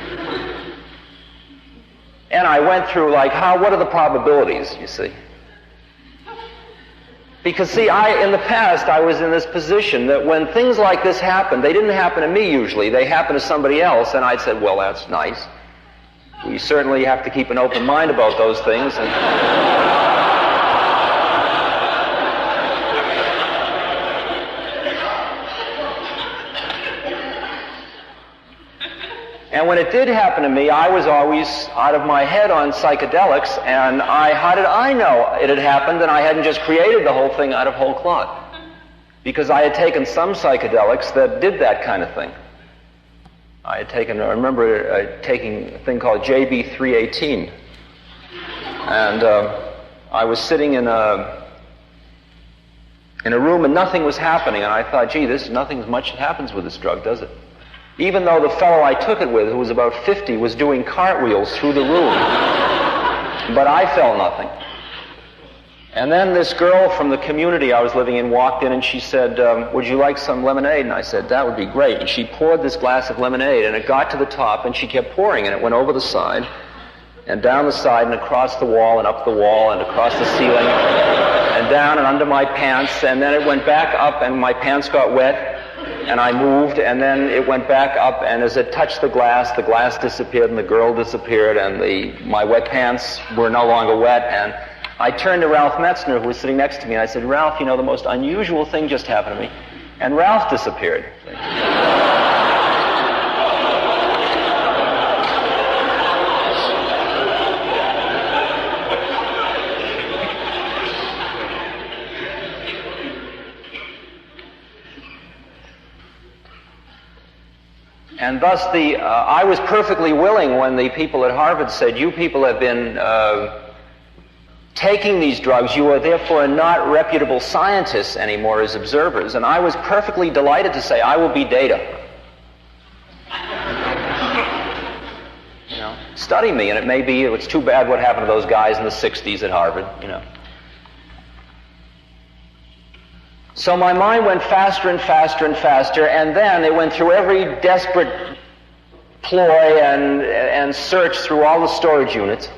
And I went through what are the probabilities? You see. Because, see, in the past, I was in this position that when things like this happened, they didn't happen to me usually. They happened to somebody else, and I'd said, "Well, that's nice. We certainly have to keep an open mind about those things." And when it did happen to me, I was always out of my head on psychedelics, and how did I know it had happened and I hadn't just created the whole thing out of whole cloth? Because I had taken some psychedelics that did that kind of thing. I remember taking a thing called JB318, and I was sitting in a room and nothing was happening, and I thought, gee, nothing much happens with this drug, does it? Even though the fellow I took it with, who was about 50, was doing cartwheels through the room. But I felt nothing. And then this girl from the community I was living in walked in and she said, "Would you like some lemonade?" And I said, "That would be great." And she poured this glass of lemonade, and it got to the top, and she kept pouring, and it went over the side, and down the side, and across the wall, and up the wall, and across the ceiling. and down and under my pants, and then it went back up and my pants got wet, and I moved, and then it went back up, and as it touched the glass disappeared, and the girl disappeared, and my wet pants were no longer wet, and I turned to Ralph Metzner, who was sitting next to me, and I said, Ralph, you know, the most unusual thing just happened to me, and Ralph disappeared. And thus I was perfectly willing when the people at Harvard said, you people have been taking these drugs, you are therefore not reputable scientists anymore as observers. And I was perfectly delighted to say, I will be data. You know, study me, and it may be, it's too bad what happened to those guys in the 60s at Harvard, you know. So my mind went faster and faster and faster, and then it went through every desperate ploy and search through all the storage units.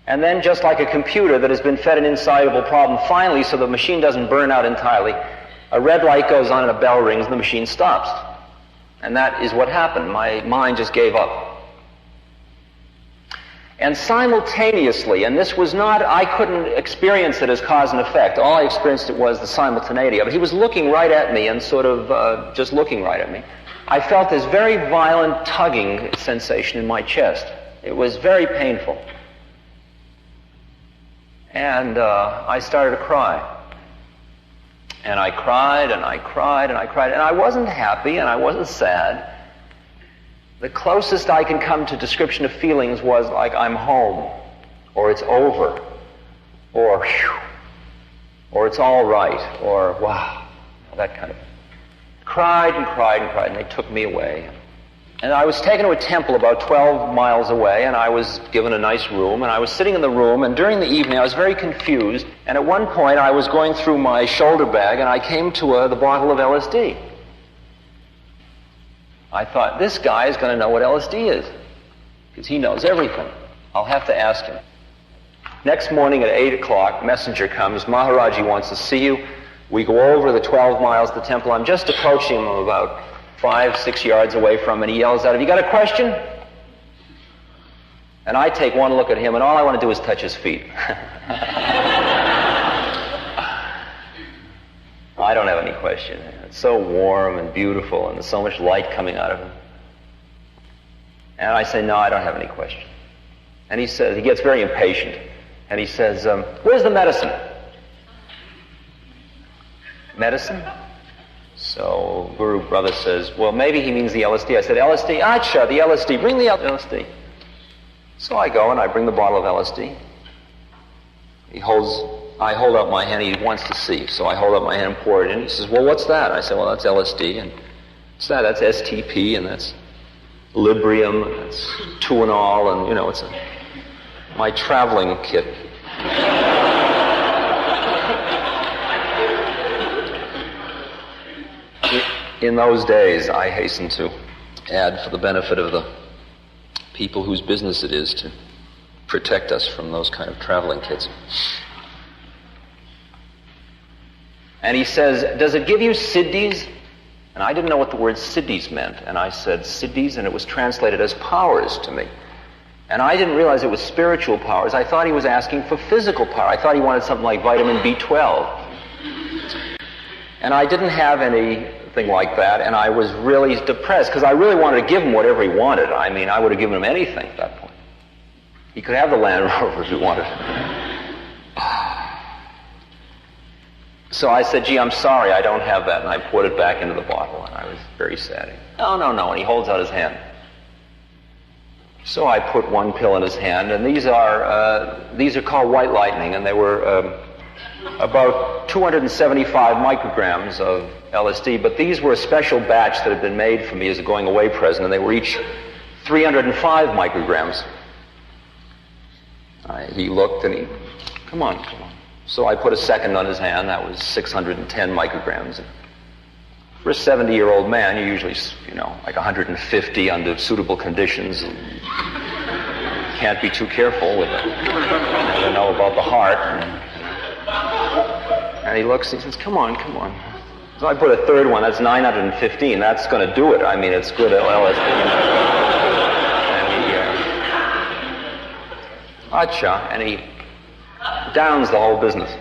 And then, just like a computer that has been fed an insoluble problem, finally, so the machine doesn't burn out entirely, a red light goes on and a bell rings and the machine stops. And that is what happened. My mind just gave up. And simultaneously, and this was not, I couldn't experience it as cause and effect. All I experienced it was the simultaneity of it. He was looking right at me and sort of just looking right at me. I felt this very violent tugging sensation in my chest. It was very painful. And I started to cry. And I cried, and I cried, and I cried. And I wasn't happy, and I wasn't sad. The closest I can come to description of feelings was like I'm home, or it's over, or whew, or it's all right, or wow, that kind of. Cried and cried and cried, and they took me away. And I was taken to a temple about 12 miles away, and I was given a nice room, and I was sitting in the room, and during the evening I was very confused, and at one point I was going through my shoulder bag, and I came to the bottle of LSD. I thought, this guy is going to know what LSD is, because he knows everything. I'll have to ask him. Next morning at 8 o'clock, messenger comes, Maharaji wants to see you. We go over the 12 miles to the temple. I'm just approaching him about 5-6 yards away from him, and he yells out, have you got a question? And I take one look at him, and all I want to do is touch his feet. I don't have any question. It's so warm and beautiful, and there's so much light coming out of him. And I say, no, I don't have any question. And he says, he gets very impatient, and he says, where's the medicine? Medicine? So Guru Brother says, well, maybe he means the LSD. I said, LSD? Acha, the LSD. Bring the LSD. So I go and I bring the bottle of LSD. I hold up my hand. He wants to see. So I hold up my hand and pour it in. He says, well, what's that? I said, well, that's LSD. And what's that? That's STP, and that's Librium, and that's Tuinol, and, you know, it's my traveling kit. In those days, I hasten to add, for the benefit of the people whose business it is to protect us from those kind of traveling kits. And he says, does it give you siddhis? And I didn't know what the word siddhis meant. And I said siddhis, and it was translated as powers to me. And I didn't realize it was spiritual powers. I thought he was asking for physical power. I thought he wanted something like vitamin B12. And I didn't have anything like that, and I was really depressed, because I really wanted to give him whatever he wanted. I mean, I would have given him anything at that point. He could have the Land Rover if he wanted. So I said, gee, I'm sorry, I don't have that. And I poured it back into the bottle, and I was very sad. No. And he holds out his hand. So I put one pill in his hand, and these are called White Lightning, and they were about 275 micrograms of LSD, but these were a special batch that had been made for me as a going-away present, and they were each 305 micrograms. He looked, and he, come on. So I put a second on his hand. That was 610 micrograms. And for a 70-year-old man, you usually, like 150 under suitable conditions. And can't be too careful with it. You never know about the heart. And he looks and he says, come on. So I put a third one. That's 915. That's going to do it. I mean, it's good LSD. And he, and he downs the whole business.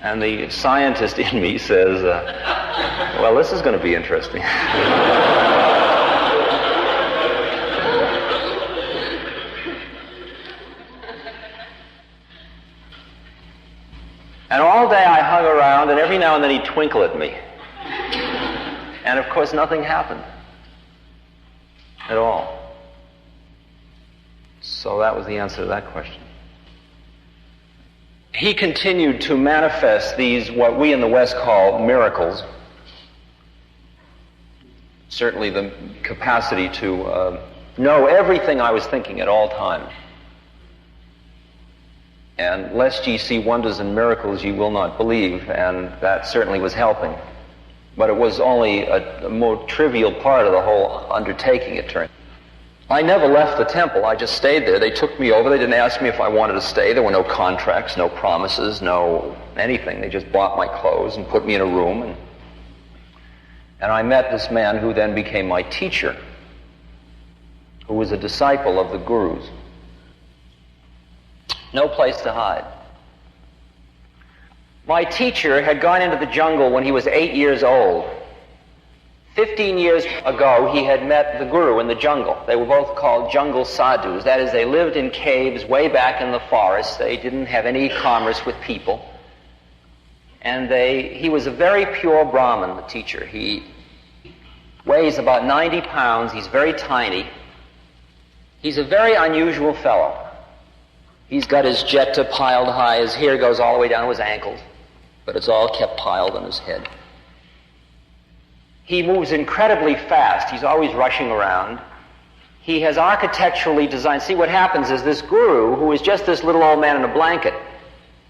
And the scientist in me says, well, this is going to be interesting. And all day I hung around, and every now and then he'd twinkle at me. And of course nothing happened at all. So that was the answer to that question. He continued to manifest these, what we in the West call miracles. Certainly the capacity to know everything I was thinking at all times. And lest ye see wonders and miracles ye will not believe, and that certainly was helping. But it was only a more trivial part of the whole undertaking, it turned. I never left the temple. I just stayed there. They took me over. They didn't ask me if I wanted to stay. There were no contracts, no promises, no anything. They just bought my clothes and put me in a room. And I met this man who then became my teacher, who was a disciple of the gurus. No place to hide. My teacher had gone into the jungle when he was 8 years old. 15 years ago, he had met the guru in the jungle. They were both called jungle sadhus. That is, they lived in caves way back in the forest. They didn't have any commerce with people. And he was a very pure Brahmin, the teacher. He weighs about 90 pounds. He's very tiny. He's a very unusual fellow. He's got his jeta piled high. His hair goes all the way down to his ankles, but it's all kept piled on his head. He moves incredibly fast. He's always rushing around. He has architecturally designed. See, what happens is this guru, who is just this little old man in a blanket,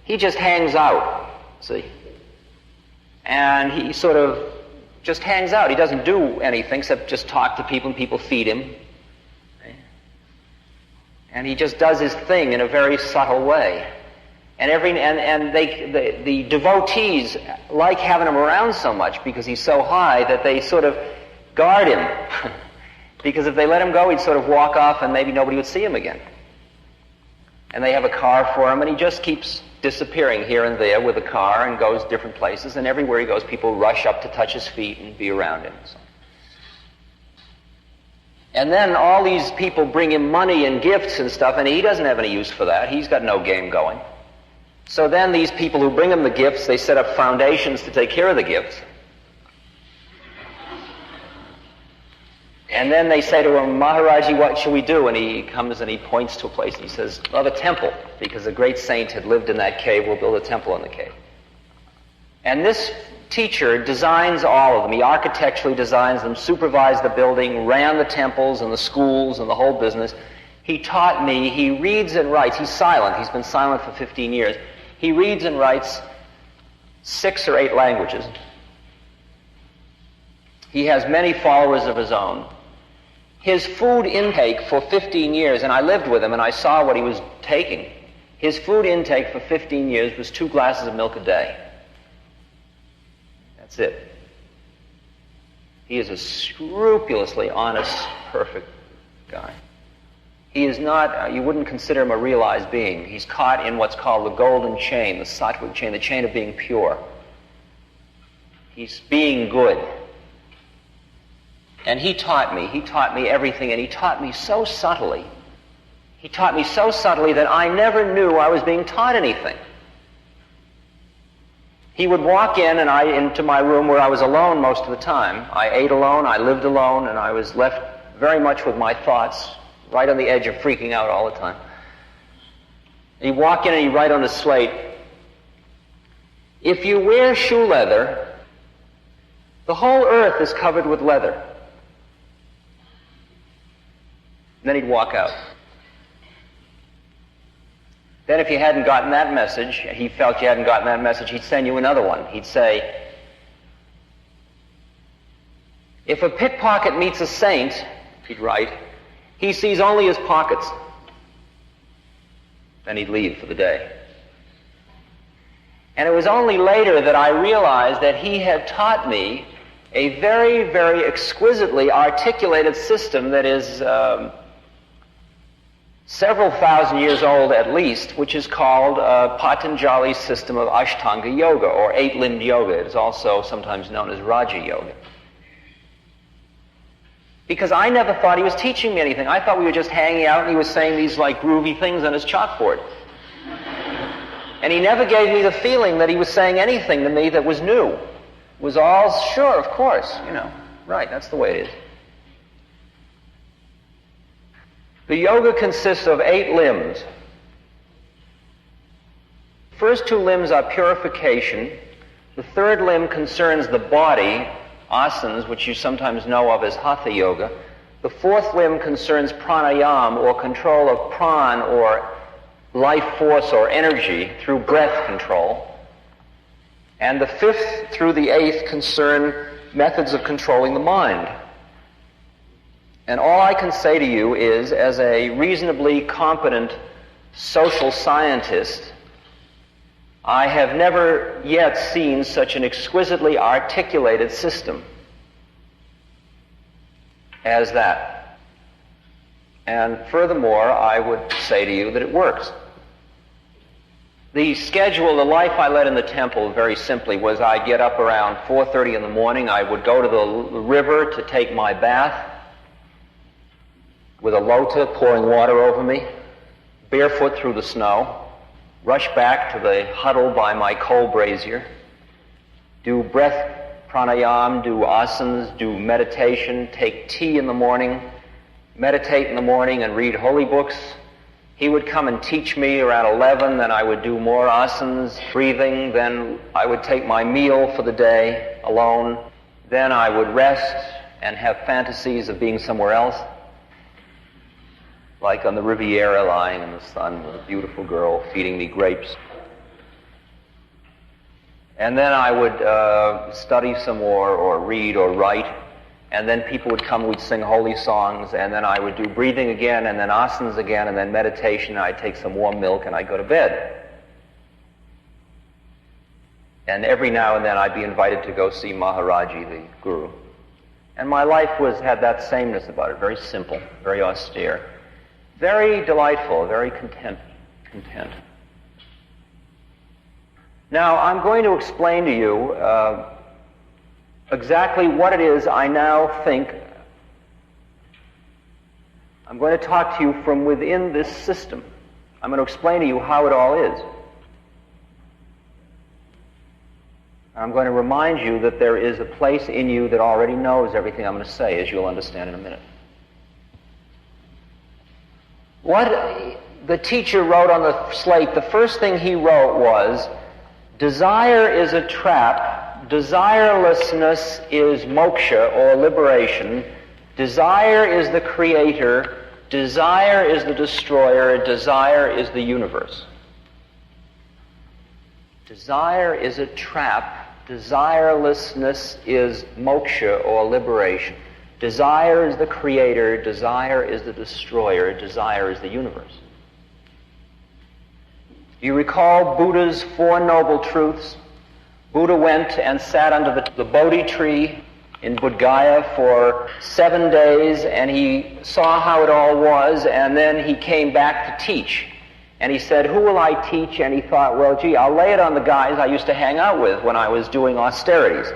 he just hangs out, see? And he sort of just hangs out. He doesn't do anything except just talk to people, and people feed him. And he just does his thing in a very subtle way. And the devotees like having him around so much because he's so high that they sort of guard him. Because if they let him go, he'd sort of walk off and maybe nobody would see him again. And they have a car for him, and he just keeps disappearing here and there with a car and goes different places. And everywhere he goes, people rush up to touch his feet and be around him. And then all these people bring him money and gifts and stuff, and he doesn't have any use for that. He's got no game going. So then these people who bring him the gifts, they set up foundations to take care of the gifts. And then they say to him, Maharaji, what shall we do? And he comes and he points to a place and he says, well, the temple, because a great saint had lived in that cave. We'll build a temple in the cave. And this teacher designs all of them. He architecturally designs them, supervised the building, ran the temples and the schools and the whole business. He taught me. He reads and writes. He's silent. He's been silent for 15 years. He reads and writes 6 or 8 languages. He has many followers of his own. His food intake for 15 years, and I lived with him and I saw what he was taking. His food intake for 15 years was 2 glasses of milk a day. That's it. He is a scrupulously honest, perfect guy. He is not, you wouldn't consider him a realized being. He's caught in what's called the golden chain, the sattvic chain, the chain of being pure. He's being good. And he taught me everything, and he taught me so subtly. He taught me so subtly that I never knew I was being taught anything. He would walk in into my room where I was alone most of the time. I ate alone, I lived alone, and I was left very much with my thoughts, right on the edge of freaking out all the time. He'd walk in and he'd write on the slate, if you wear shoe leather, the whole earth is covered with leather. And then he'd walk out. Then if you hadn't gotten that message, he felt you hadn't gotten that message, he'd send you another one. He'd say, if a pickpocket meets a saint, he'd write, he sees only his pockets. Then he'd leave for the day. And it was only later that I realized that he had taught me a very, very exquisitely articulated system that is several thousand years old at least, which is called Patanjali's system of Ashtanga Yoga, or eight-limbed yoga. It is also sometimes known as Raja Yoga. Because I never thought he was teaching me anything. I thought we were just hanging out and he was saying these like groovy things on his chalkboard. And he never gave me the feeling that he was saying anything to me that was new. It was all, sure, of course, right, that's the way it is. The yoga consists of 8 limbs. The first 2 limbs are purification. The third limb concerns the body, asanas, which you sometimes know of as hatha yoga. The fourth limb concerns pranayama, or control of pran, or life force or energy through breath control. And the fifth through the eighth concern methods of controlling the mind. And all I can say to you is, as a reasonably competent social scientist, I have never yet seen such an exquisitely articulated system as that. And furthermore, I would say to you that it works. The schedule, the life I led in the temple, very simply, was I'd get up around 4:30 in the morning. I would go to the river to take my bath with a lota pouring water over me, barefoot through the snow, rush back to the huddle by my coal brazier, do breath pranayama, do asanas, do meditation, take tea in the morning, meditate in the morning and read holy books. He would come and teach me around 11, then I would do more asanas, breathing, then I would take my meal for the day alone, then I would rest and have fantasies of being somewhere else, like on the Riviera lying in the sun with a beautiful girl feeding me grapes. And then I would study some more or read or write. And then people would come, we'd sing holy songs, and then I would do breathing again, and then asanas again, and then meditation, and I'd take some warm milk, and I'd go to bed. And every now and then I'd be invited to go see Maharaji, the guru. And my life had that sameness about it, very simple, very austere, very delightful, very content. Now, I'm going to explain to you exactly what it is I now think. I'm going to talk to you from within this system. I'm going to explain to you how it all is. I'm going to remind you that there is a place in you that already knows everything I'm going to say, as you'll understand in a minute. What the teacher wrote on the slate, the first thing he wrote was, desire is a trap. Desirelessness is moksha, or liberation. Desire is the creator. Desire is the destroyer. Desire is the universe. Desire is a trap. Desirelessness is moksha, or liberation. Desire is the creator. Desire is the destroyer. Desire is the universe. Do you recall Buddha's 4 noble truths? Buddha went and sat under the Bodhi tree in Bodh Gaya for 7 days, and he saw how it all was, and then he came back to teach. And he said, who will I teach? And he thought, well, gee, I'll lay it on the guys I used to hang out with when I was doing austerities.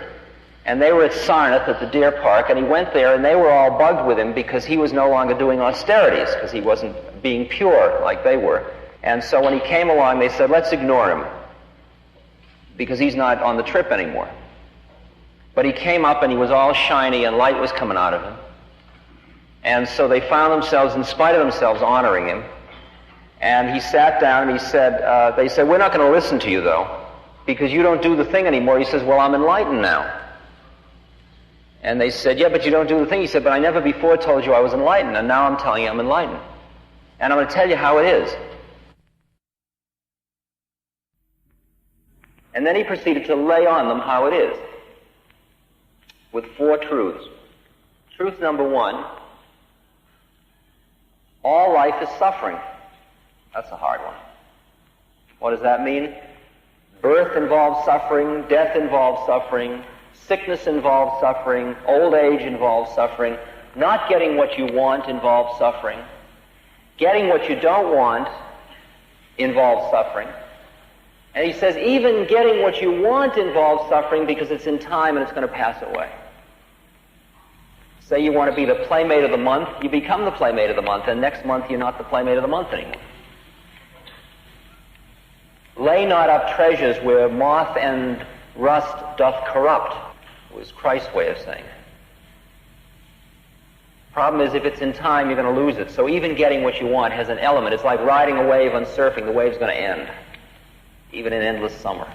And they were at Sarnath at the deer park, and he went there, and they were all bugged with him because he was no longer doing austerities, because he wasn't being pure like they were. And so when he came along, they said, let's ignore him, because he's not on the trip anymore. But he came up and he was all shiny and light was coming out of him. And so they found themselves, in spite of themselves, honoring him. And he sat down and he said, they said, we're not going to listen to you though, because you don't do the thing anymore. He says, well, I'm enlightened now. And they said, yeah, but you don't do the thing. He said, but I never before told you I was enlightened, and now I'm telling you I'm enlightened. And I'm going to tell you how it is. And then he proceeded to lay on them how it is, with 4 truths. Truth number 1, all life is suffering. That's a hard one. What does that mean? Birth involves suffering, death involves suffering, sickness involves suffering, old age involves suffering, not getting what you want involves suffering, getting what you don't want involves suffering. And he says even getting what you want involves suffering because it's in time and it's going to pass away. Say you want to be the playmate of the month, you become the playmate of the month, and next month you're not the playmate of the month anymore. Lay not up treasures where moth and rust doth corrupt, was Christ's way of saying it. Problem is, if it's in time, you're going to lose it. So even getting what you want has an element. It's like riding a wave on surfing. The wave's going to end, even in endless summer.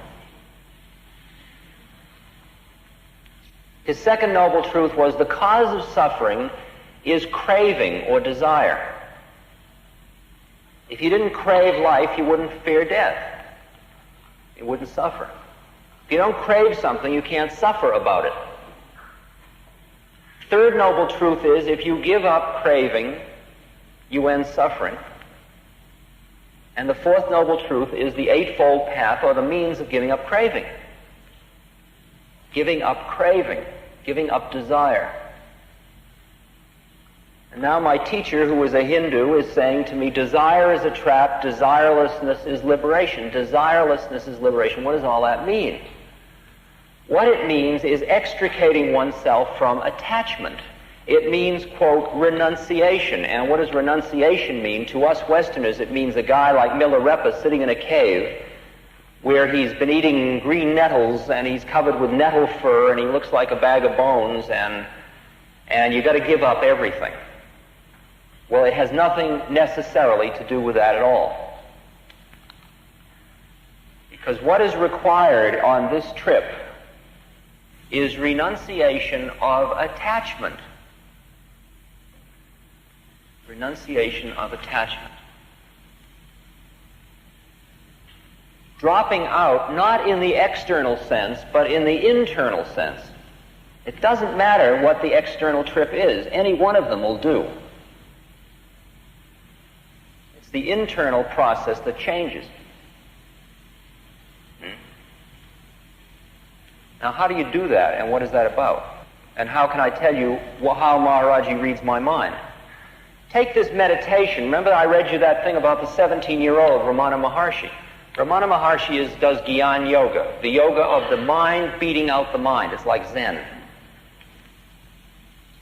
His second noble truth was the cause of suffering is craving or desire. If you didn't crave life, you wouldn't fear death. You wouldn't suffer. If you don't crave something, you can't suffer about it. Third noble truth is if you give up craving, you end suffering. And the fourth noble truth is the eightfold path or the means of giving up craving. Giving up craving, giving up desire. And now my teacher, who is a Hindu, is saying to me, desire is a trap, desirelessness is liberation. Desirelessness is liberation. What does all that mean? What it means is extricating oneself from attachment. It means, quote, renunciation. And what does renunciation mean? To us Westerners, it means a guy like Milarepa sitting in a cave where he's been eating green nettles and he's covered with nettle fur and he looks like a bag of bones and you got to give up everything. Well, it has nothing necessarily to do with that at all. Because what is required on this trip is renunciation of attachment. Renunciation of attachment. Dropping out, not in the external sense, but in the internal sense. It doesn't matter what the external trip is. Any one of them will do. It's the internal process that changes. Now, how do you do that, and what is that about? And how can I tell you how Maharaji reads my mind? Take this meditation. Remember I read you that thing about the 17-year-old Ramana Maharshi. Ramana Maharshi does Gyan Yoga, the yoga of the mind beating out the mind. It's like Zen.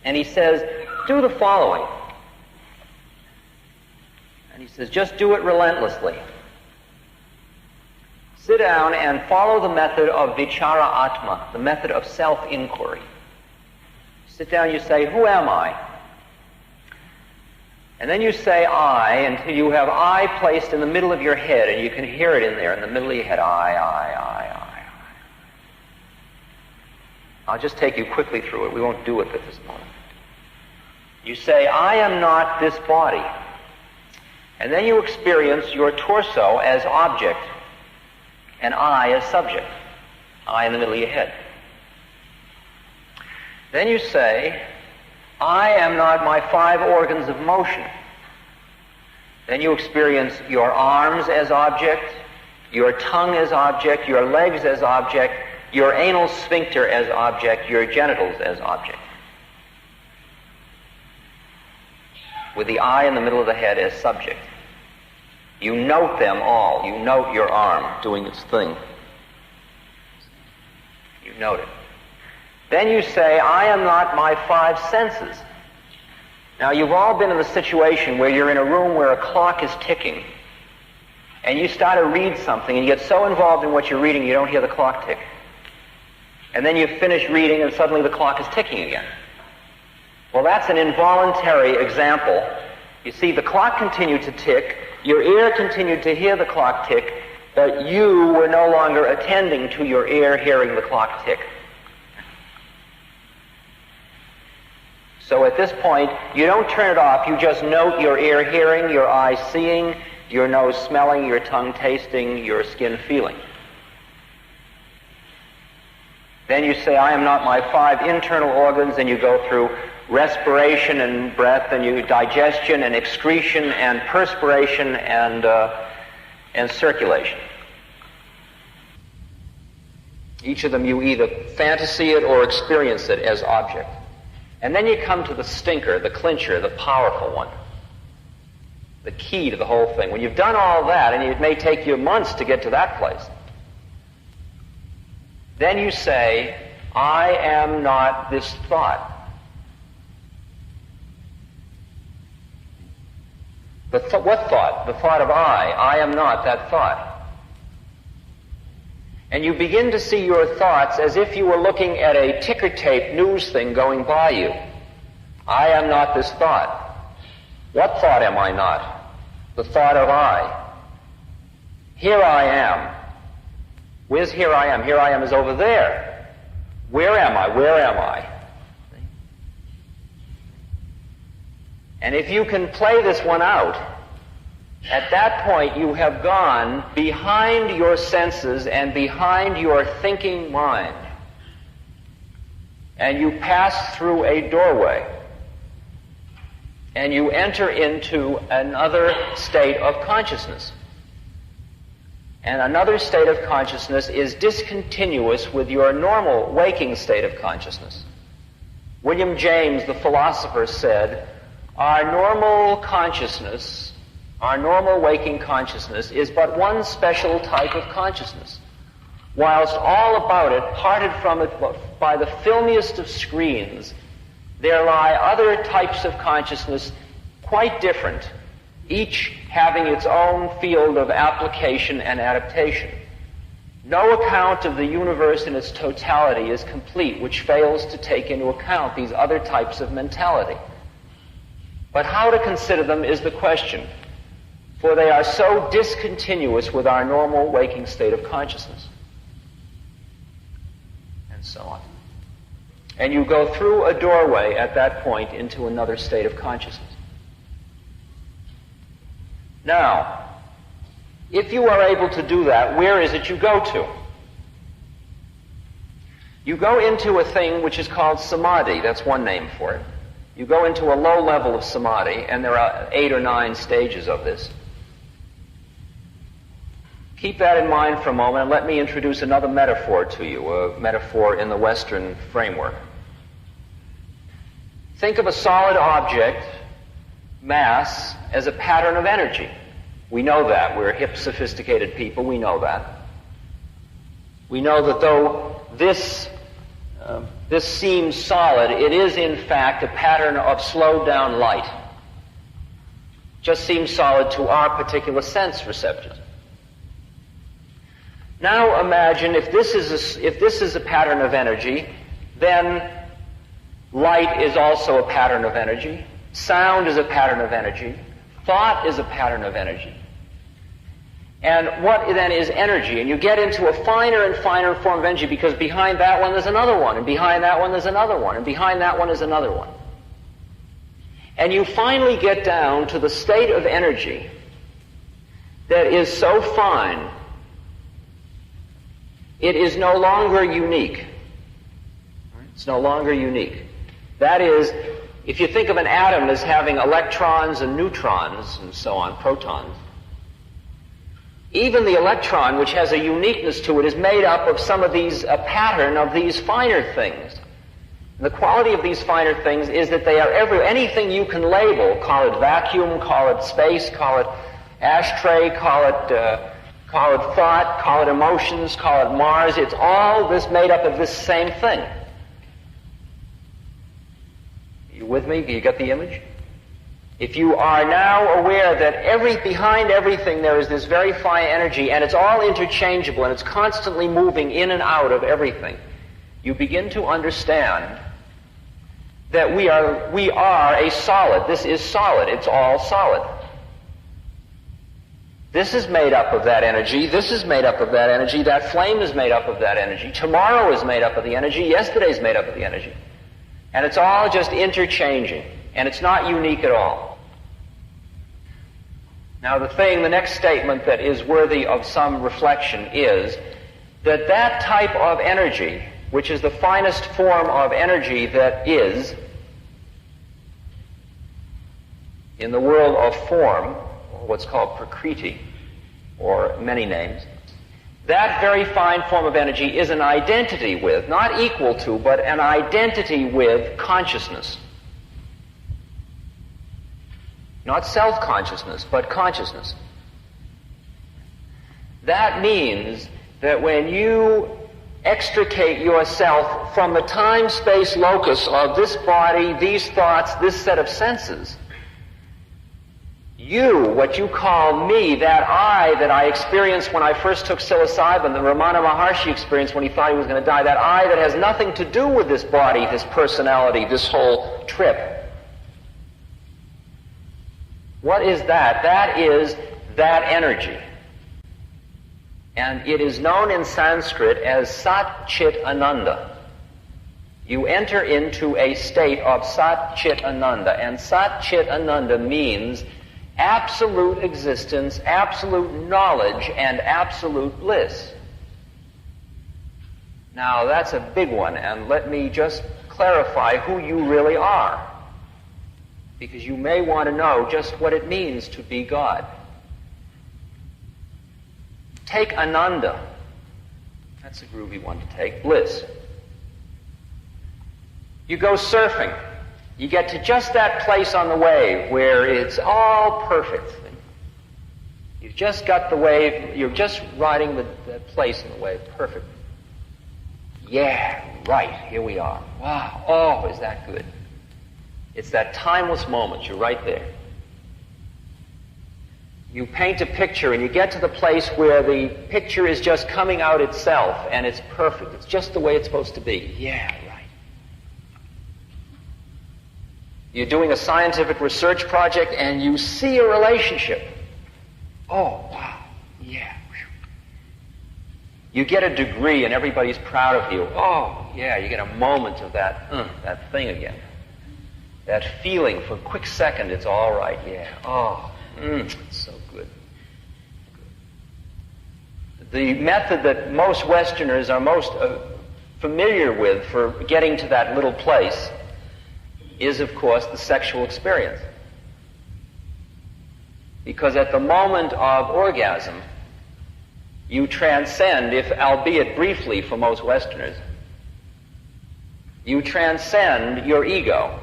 And he says, do the following. And he says, just do it relentlessly. Sit down and follow the method of Vichara Atma, the method of self-inquiry. Sit down, you say, who am I? And then you say I until you have I placed in the middle of your head, and you can hear it in there, in the middle of your head, I. I'll just take you quickly through it. We won't do it at this moment. You say, I am not this body. And then you experience your torso as object, and I as subject. I in the middle of your head. Then you say, I am not my 5 organs of motion. Then you experience your arms as object, your tongue as object, your legs as object, your anal sphincter as object, your genitals as object. With the I in the middle of the head as subject. You note them all. You note your arm doing its thing. You note it. Then you say, I am not my 5 senses. Now, you've all been in the situation where you're in a room where a clock is ticking, and you start to read something, and you get so involved in what you're reading you don't hear the clock tick. And then you finish reading, and suddenly the clock is ticking again. Well, that's an involuntary example. You see, the clock continued to tick, your ear continued to hear the clock tick, but you were no longer attending to your ear hearing the clock tick. So at this point, you don't turn it off, you just note your ear hearing, your eye seeing, your nose smelling, your tongue tasting, your skin feeling. Then you say, I am not my 5 internal organs, and you go through respiration and breath, and you digestion and excretion and perspiration and circulation. Each of them you either fantasy it or experience it as object. And then you come to the stinker, the clincher, the powerful one. The key to the whole thing. When you've done all that, and it may take you months to get to that place, then you say, I am not this thought. What thought? The thought of I. I am not that thought. And you begin to see your thoughts as if you were looking at a ticker tape news thing going by you. I am not this thought. What thought am I not? The thought of I. Here I am. Where's here I am? Here I am is over there. Where am I? Where am I? And if you can play this one out, at that point you have gone behind your senses and behind your thinking mind. And you pass through a doorway. And you enter into another state of consciousness. And another state of consciousness is discontinuous with your normal waking state of consciousness. William James, the philosopher, said, our normal consciousness, our normal waking consciousness, is but one special type of consciousness. Whilst all about it, parted from it by the filmiest of screens, there lie other types of consciousness quite different, each having its own field of application and adaptation. No account of the universe in its totality is complete which fails to take into account these other types of mentality. But how to consider them is the question, for they are so discontinuous with our normal waking state of consciousness. And so on. And you go through a doorway at that point into another state of consciousness. Now, if you are able to do that, where is it you go to? You go into a thing which is called samadhi. That's one name for it. You go into a low level of samadhi, and there are 8 or 9 stages of this. Keep that in mind for a moment, and let me introduce another metaphor to you, a metaphor in the Western framework. Think of a solid object, mass, as a pattern of energy. We know that. We're hip, sophisticated people. We know that. We know that though this seems solid, it is in fact a pattern of slowed down light. Just seems solid to our particular sense receptors. Now imagine if this is a pattern of energy, then light is also a pattern of energy, sound is a pattern of energy, thought is a pattern of energy. And what then is energy? And you get into a finer and finer form of energy because behind that one there's another one, and behind that one there's another one, and behind that one is another one. And you finally get down to the state of energy that is so fine, it is no longer unique. It's no longer unique. That is, if you think of an atom as having electrons and neutrons and so on, protons, even the electron, which has a uniqueness to it, is made up of some of these, a pattern of these finer things. And the quality of these finer things is that they are anything you can label, call it vacuum, call it space, call it ashtray, call it thought, call it emotions, call it Mars. It's all this made up of this same thing. You with me? You got the image? If you are now aware that behind everything there is this very fine energy, and it's all interchangeable, and it's constantly moving in and out of everything, you begin to understand that we are a solid. This is solid. It's all solid. This is made up of that energy. This is made up of that energy. That flame is made up of that energy. Tomorrow is made up of the energy. Yesterday is made up of the energy. And it's all just interchanging. And it's not unique at all. Now the next statement that is worthy of some reflection is that that type of energy, which is the finest form of energy that is, in the world of form, or what's called prakriti, or many names, That very fine form of energy is an identity with, not equal to, but an identity with consciousness. Not self-consciousness, but consciousness. That means that when you extricate yourself from the time-space locus of this body, these thoughts, this set of senses, you, what you call me, that I experienced when I first took psilocybin, the Ramana Maharshi experienced when he thought he was going to die, that I that has nothing to do with this body, this personality, this whole trip. What is that? That is that energy. And it is known in Sanskrit as Sat Chit Ananda. You enter into a state of Sat Chit Ananda, and Sat Chit Ananda means absolute existence, absolute knowledge, and absolute bliss. Now, that's a big one, and let me just clarify who you really are, because you may want to know just what it means to be God. Take Ananda. That's a groovy one to take. Bliss. You go surfing. You get to just that place on the wave where it's all perfect. You've just got the wave, you're just riding the place in the wave. Perfect. Yeah, right, here we are. Wow, oh, is that good. It's that timeless moment, you're right there. You paint a picture and you get to the place where the picture is just coming out itself and it's perfect. It's just the way it's supposed to be. Yeah, right. You're doing a scientific research project and you see a relationship. Oh, wow, yeah. You get a degree and everybody's proud of you. Oh, yeah, you get a moment of that thing again. That feeling for a quick second, it's all right, yeah. Oh, it's so good. The method that most Westerners are most familiar with for getting to that little place is, of course, the sexual experience. Because at the moment of orgasm, you transcend, if albeit briefly for most Westerners, you transcend your ego.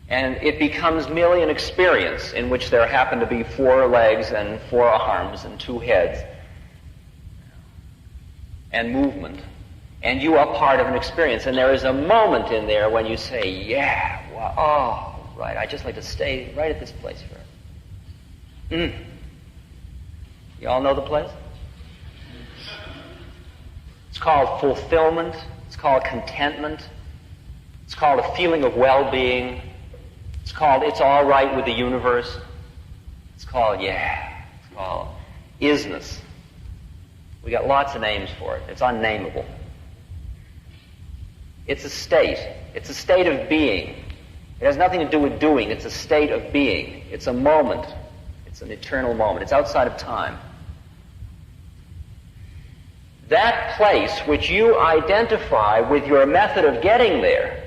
And it becomes merely an experience in which there happen to be 4 legs and 4 arms and 2 heads and movement. And you are part of an experience. And there is a moment in there when you say, yeah, wow, oh, right, I'd just like to stay right at this place for it. You all know the place? It's called fulfillment. It's called contentment. It's called a feeling of well-being. It's called it's all right with the universe. It's called, it's called isness. We got lots of names for it. It's unnameable. It's a state. It's a state of being. It has nothing to do with doing. It's a state of being. It's a moment. It's an eternal moment. It's outside of time. That place which you identify with your method of getting there.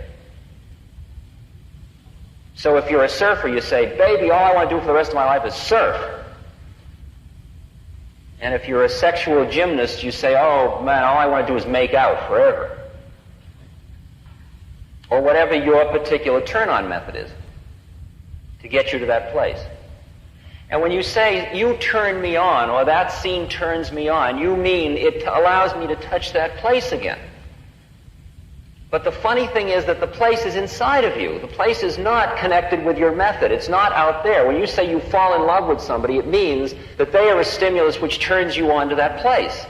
So if you're a surfer, you say, baby, all I want to do for the rest of my life is surf. And if you're a sexual gymnast, you say, oh, man, all I want to do is make out forever. Or whatever your particular turn-on method is to get you to that place. And when you say, you turn me on, or that scene turns me on, you mean it allows me to touch that place again. But the funny thing is that the place is inside of you. The place is not connected with your method. It's not out there. When you say you fall in love with somebody, it means that they are a stimulus which turns you on to that place.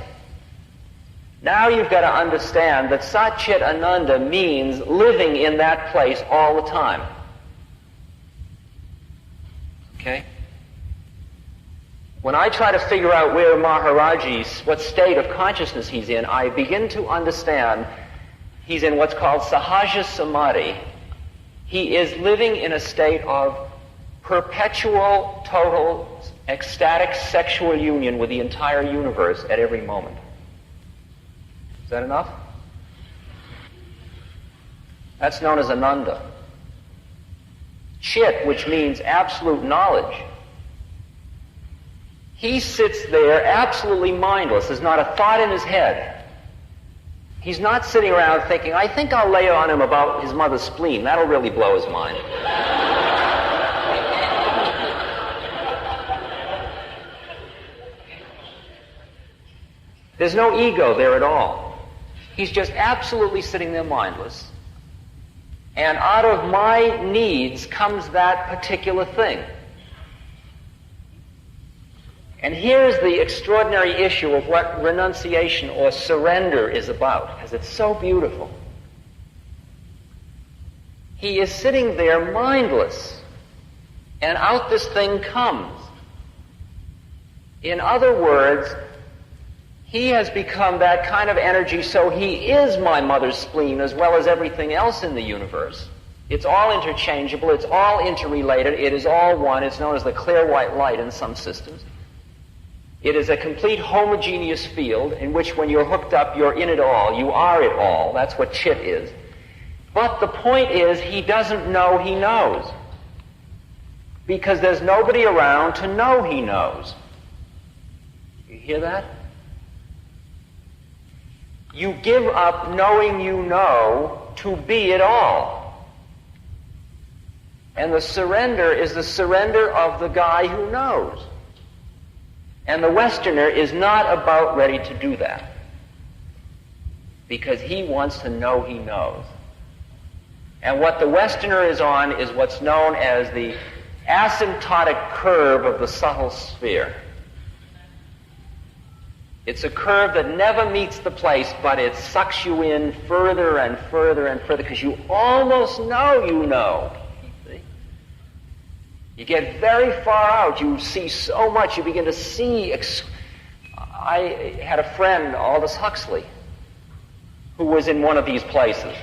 Now you've got to understand that Sat Chit Ananda means living in that place all the time. Okay? When I try to figure out where Maharaji, what state of consciousness he's in, I begin to understand he's in what's called Sahaja Samadhi. He is living in a state of perpetual, total, ecstatic sexual union with the entire universe at every moment. Is that enough? That's known as Ananda. Chit, which means absolute knowledge. He sits there absolutely mindless. There's not a thought in his head. He's not sitting around thinking, I think I'll lay on him about his mother's spleen. That'll really blow his mind. There's no ego there at all. He's just absolutely sitting there mindless. And out of my needs comes that particular thing. And here's the extraordinary issue of what renunciation or surrender is about, because it's so beautiful. He is sitting there mindless, and out this thing comes. In other words, he has become that kind of energy, so he is my mother's spleen as well as everything else in the universe. It's all interchangeable, it's all interrelated, it is all one. It's known as the clear white light in some systems. It is a complete homogeneous field in which when you're hooked up, you're in it all, you are it all. That's what Chit is. But the point is, he doesn't know he knows. Because there's nobody around to know he knows. You hear that? You give up knowing you know to be it all. And the surrender is the surrender of the guy who knows. And the Westerner is not about ready to do that. Because he wants to know he knows. And what the Westerner is on is what's known as the asymptotic curve of the subtle sphere. It's a curve that never meets the place, but it sucks you in further and further and further, because you almost know you know. See? You get very far out. You see so much. You begin to see. I had a friend, Aldous Huxley, who was in one of these places.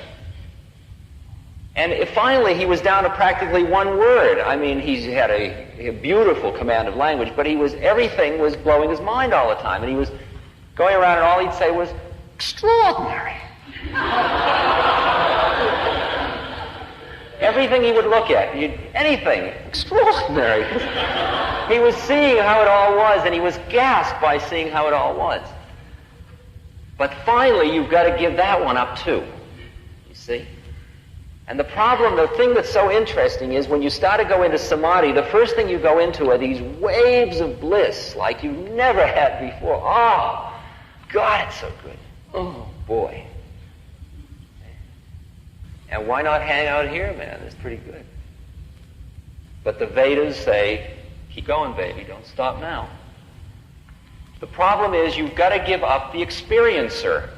And finally, he was down to practically one word. I mean, he had a beautiful command of language, but everything was blowing his mind all the time. And he was going around and all he'd say was, extraordinary. Everything he would look at, anything, extraordinary. He was seeing how it all was, and he was gasped by seeing how it all was. But finally, you've got to give that one up too, you see? And the problem, the thing that's so interesting is when you start to go into samadhi, the first thing you go into are these waves of bliss like you've never had before. Oh, God, it's so good. Oh, boy. And why not hang out here, man? It's pretty good. But the Vedas say, keep going, baby. Don't stop now. The problem is you've got to give up the experiencer.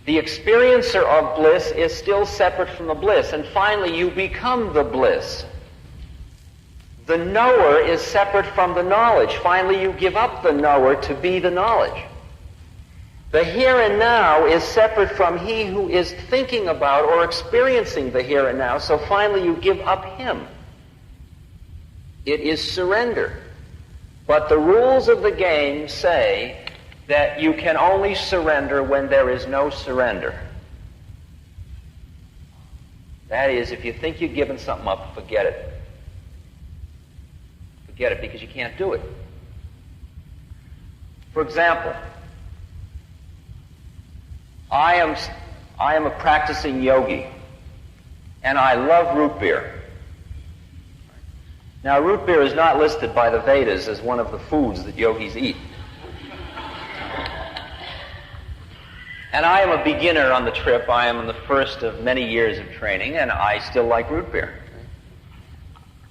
The experiencer of bliss is still separate from the bliss. And finally, you become the bliss. The knower is separate from the knowledge. Finally, you give up the knower to be the knowledge. The here and now is separate from he who is thinking about or experiencing the here and now. So finally, you give up him. It is surrender. But the rules of the game say that you can only surrender when there is no surrender. That is, if you think you've given something up, forget it. Forget it, because you can't do it. For example, I am a practicing yogi, and I love root beer. Now, root beer is not listed by the Vedas as one of the foods that yogis eat. And I am a beginner on the trip. I am in the first of many years of training, and I still like root beer.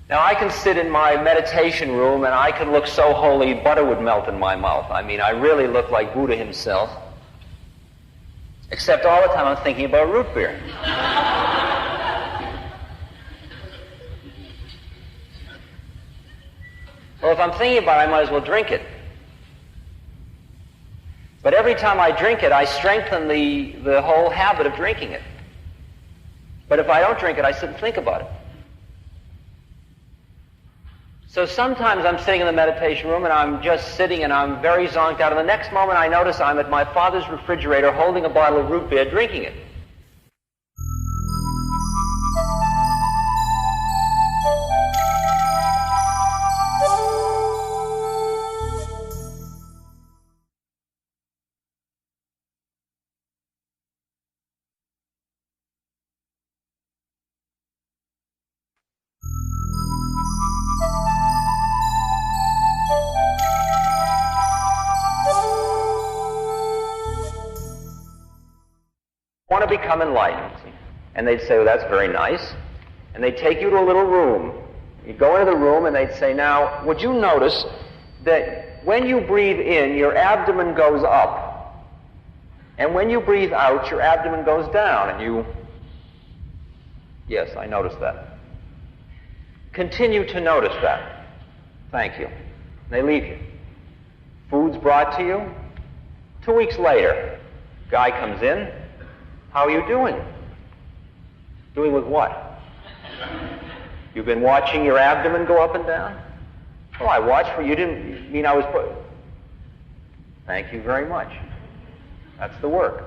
Now, I can sit in my meditation room, and I can look so holy, butter would melt in my mouth. I mean, I really look like Buddha himself. Except all the time I'm thinking about root beer. Well, if I'm thinking about it, I might as well drink it. But every time I drink it, I strengthen the whole habit of drinking it. But if I don't drink it, I sit and think about it. So sometimes I'm sitting in the meditation room and I'm just sitting and I'm very zonked out. And the next moment I notice I'm at my father's refrigerator holding a bottle of root beer, drinking it. want to become enlightened. And they'd say, well, that's very nice. And they'd take you to a little room. You'd go into the room and they'd say, now, would you notice that when you breathe in, your abdomen goes up. And when you breathe out, your abdomen goes down. And you, yes, I noticed that. Continue to notice that. Thank you. They leave you. Food's brought to you. 2 weeks later, guy comes in. How are you doing? Doing with what? You've been watching your abdomen go up and down? Oh, I watched for you. Didn't mean I was put. Thank you very much. That's the work.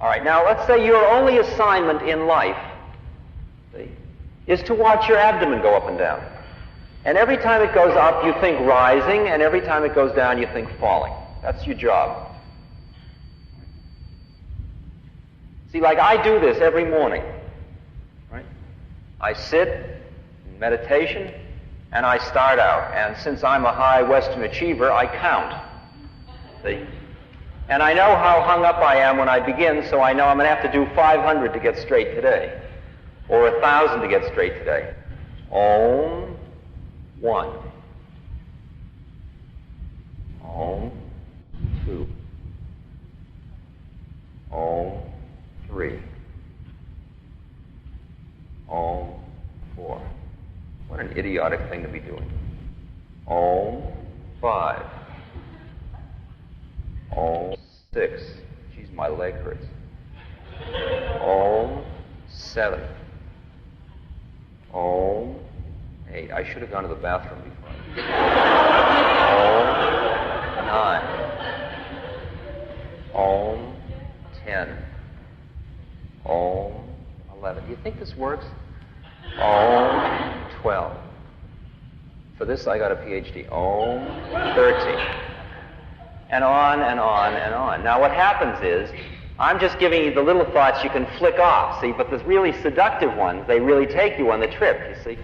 All right, now let's say your only assignment in life, see, is to watch your abdomen go up and down. And every time it goes up, you think rising, and every time it goes down, you think falling. That's your job. See, like I do this every morning, right? I sit in meditation, and I start out. And since I'm a high Western achiever, I count. See? And I know how hung up I am when I begin, so I know I'm going to have to do 500 to get straight today, or 1,000 to get straight today. Om, 1. Om, 2. Om, 3. Om, 4. What an idiotic thing to be doing. Om, 5. Om, 6. Geez, my leg hurts. Om, 7. Om, 8. I should have gone to the bathroom before. Om, 9. Om, 10. Om, 11. Do you think this works? Om, 12. For this, I got a PhD. Om, 13. And on and on and on. Now, what happens is, I'm just giving you the little thoughts you can flick off, see? But the really seductive ones, they really take you on the trip, you see?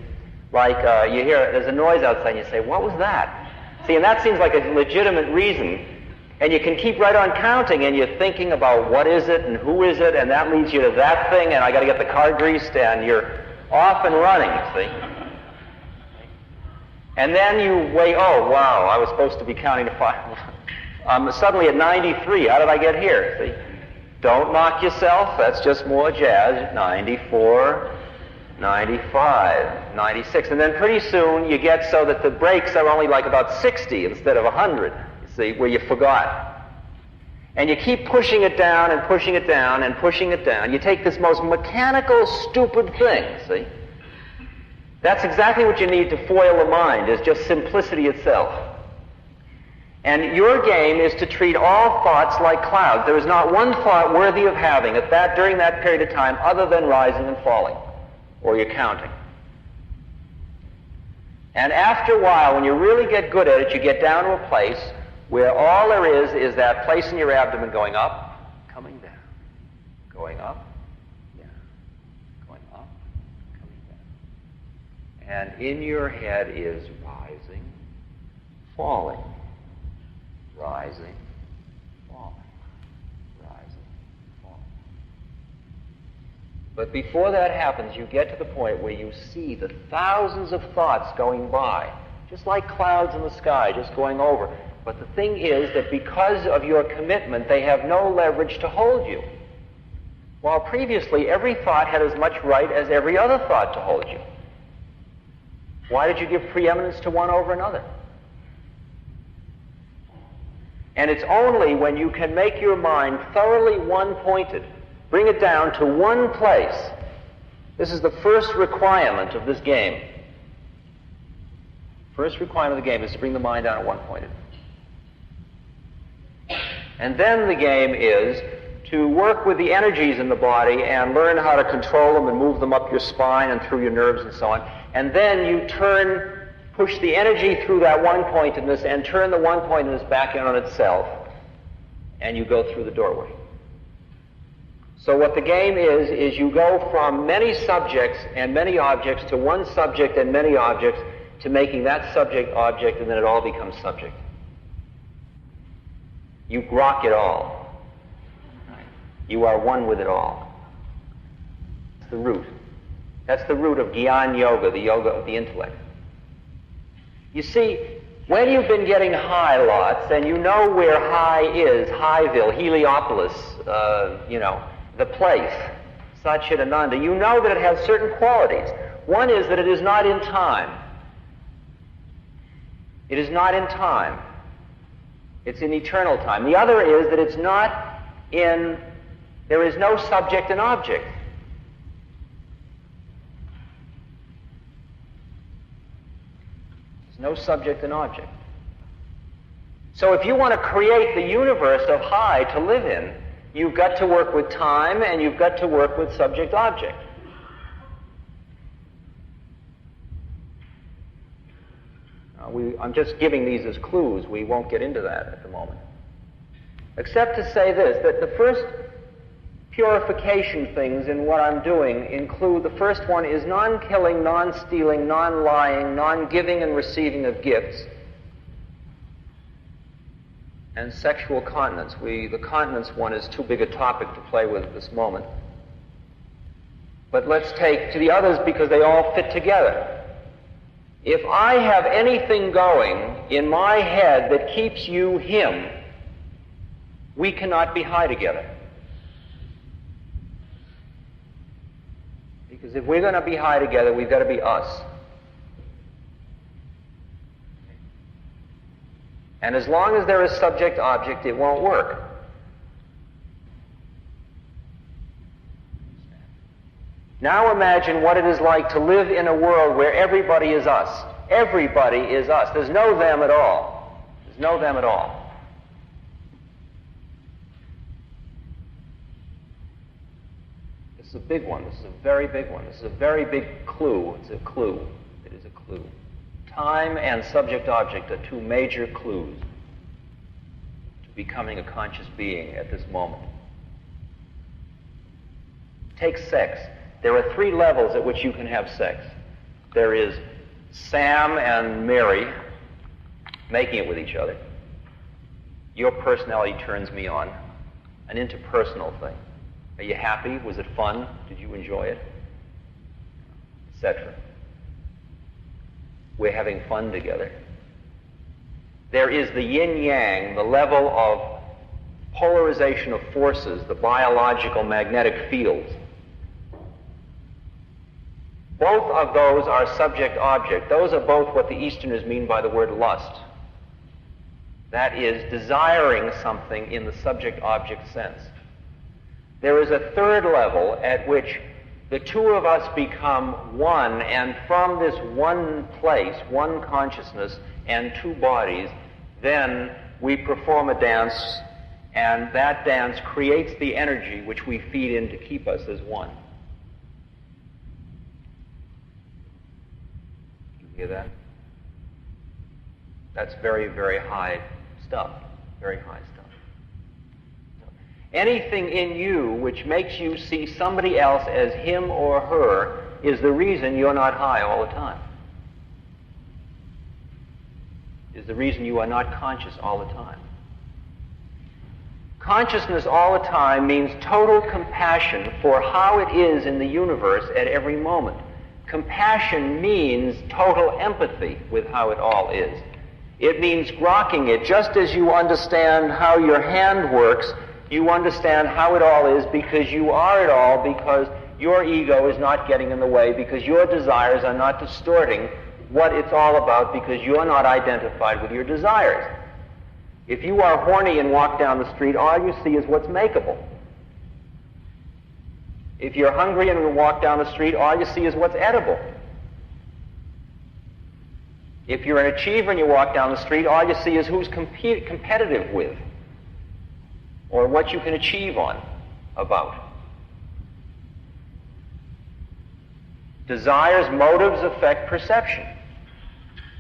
Like, you hear, there's a noise outside, and you say, what was that? See, and that seems like a legitimate reason. And you can keep right on counting, and you're thinking about what is it and who is it, and that leads you to that thing, and I got to get the car greased, and you're off and running, you see. And then you wait, oh, wow, I was supposed to be counting to 5. I'm suddenly at 93. How did I get here? See? Don't knock yourself. That's just more jazz. 94, 95, 96. And then pretty soon you get so that the breaks are only like about 60 instead of 100, you see, where you forgot. And you keep pushing it down and pushing it down and pushing it down. You take this most mechanical, stupid thing, see? That's exactly what you need to foil the mind, is just simplicity itself. And your game is to treat all thoughts like clouds. There is not one thought worthy of having at that during that period of time other than rising and falling, or you're counting. And after a while, when you really get good at it, you get down to a place where all there is that place in your abdomen going up, coming down, going up, down, going up, coming down. And in your head is rising, falling, rising, falling, rising, falling. But before that happens, you get to the point where you see the thousands of thoughts going by, just like clouds in the sky, just going over. But the thing is that because of your commitment, they have no leverage to hold you. While previously, every thought had as much right as every other thought to hold you. Why did you give preeminence to one over another? And it's only when you can make your mind thoroughly one-pointed, bring it down to one place. This is the first requirement of this game. First requirement of the game is to bring the mind down to one-pointed. And then the game is to work with the energies in the body and learn how to control them and move them up your spine and through your nerves and so on. And then you push the energy through that one-pointedness and turn the one-pointedness back in on itself, and you go through the doorway. So what the game is you go from many subjects and many objects to one subject and many objects to making that subject object, and then it all becomes subject. You grok it all. You are one with it all. That's the root. That's the root of Gyan Yoga, the yoga of the intellect. You see, when you've been getting high lots, and you know where high is, Highville, Heliopolis, the place, Satchidananda, you know that it has certain qualities. One is that it is not in time. It is not in time. It's in eternal time. The other is that it's not in, there is no subject and object. There's no subject and object. So if you want to create the universe of high to live in, you've got to work with time and you've got to work with subject-object. I'm just giving these as clues. We won't get into that at the moment. Except to say this, that the first purification things in what I'm doing include, the first one is non-killing, non-stealing, non-lying, non-giving and receiving of gifts, and sexual continence. The continence one is too big a topic to play with at this moment. But let's take to the others because they all fit together. If I have anything going in my head that keeps you him, we cannot be high together. Because if we're going to be high together, we've got to be us. And as long as there is subject-object, it won't work. Now imagine what it is like to live in a world where everybody is us. Everybody is us. There's no them at all. There's no them at all. This is a big one. This is a very big one. This is a very big clue. It's a clue. It is a clue. Time and subject-object are two major clues to becoming a conscious being at this moment. Take sex. There are 3 levels at which you can have sex. There is Sam and Mary making it with each other. Your personality turns me on. An interpersonal thing. Are you happy? Was it fun? Did you enjoy it? Etc. We're having fun together. There is the yin-yang, the level of polarization of forces, the biological magnetic fields. Both of those are subject-object. Those are both what the Easterners mean by the word lust. That is, desiring something in the subject-object sense. There is a third level at which the two of us become one, and from this one place, one consciousness, and 2 bodies, then we perform a dance, and that dance creates the energy which we feed in to keep us as one. Hear that? That's very, very high stuff. Very high stuff. Anything in you which makes you see somebody else as him or her is the reason you're not high all the time. Is the reason you are not conscious all the time. Consciousness all the time means total compassion for how it is in the universe at every moment. Compassion means total empathy with how it all is. It means grokking it. Just as you understand how your hand works, you understand how it all is because you are it all, because your ego is not getting in the way, because your desires are not distorting what it's all about, because you're not identified with your desires. If you are horny and walk down the street, all you see is what's makeable. If you're hungry and you walk down the street, all you see is what's edible. If you're an achiever and you walk down the street, all you see is who's competitive with, or what you can achieve on, about. Desires, motives affect perception.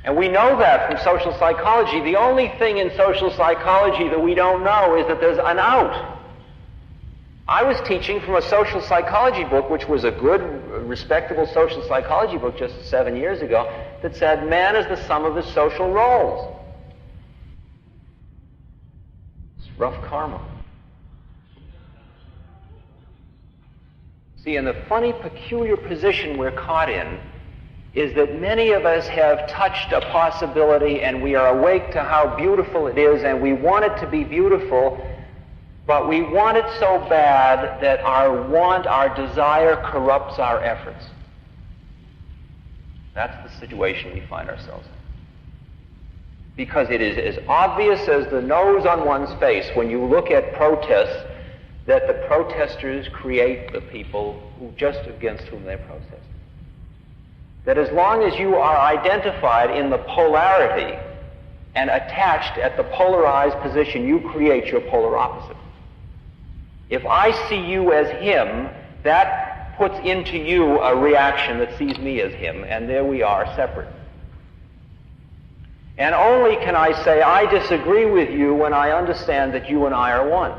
And we know that from social psychology. The only thing in social psychology that we don't know is that there's an out. I was teaching from a social psychology book, which was a good, respectable social psychology book just 7 years ago, that said man is the sum of his social roles. It's rough karma. See, and the funny, peculiar position we're caught in is that many of us have touched a possibility and we are awake to how beautiful it is and we want it to be beautiful, but we want it so bad that our want, our desire corrupts our efforts. That's the situation we find ourselves in. Because it is as obvious as the nose on one's face when you look at protests that the protesters create the people against whom they protest. That as long as you are identified in the polarity and attached at the polarized position, you create your polar opposite. If I see you as him, that puts into you a reaction that sees me as him, and there we are, separate. And only can I say, I disagree with you when I understand that you and I are one.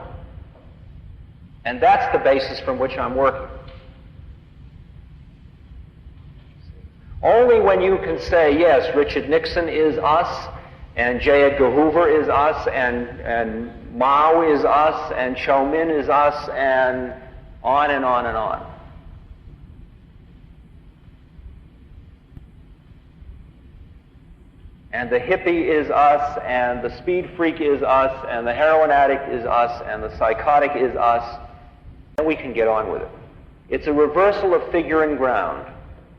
And that's the basis from which I'm working. Only when you can say, yes, Richard Nixon is us, and J. Edgar Hoover is us, and Mao is us, and Cho Min is us, and on and on and on. And the hippie is us, and the speed freak is us, and the heroin addict is us, and the psychotic is us, and we can get on with it. It's a reversal of figure and ground.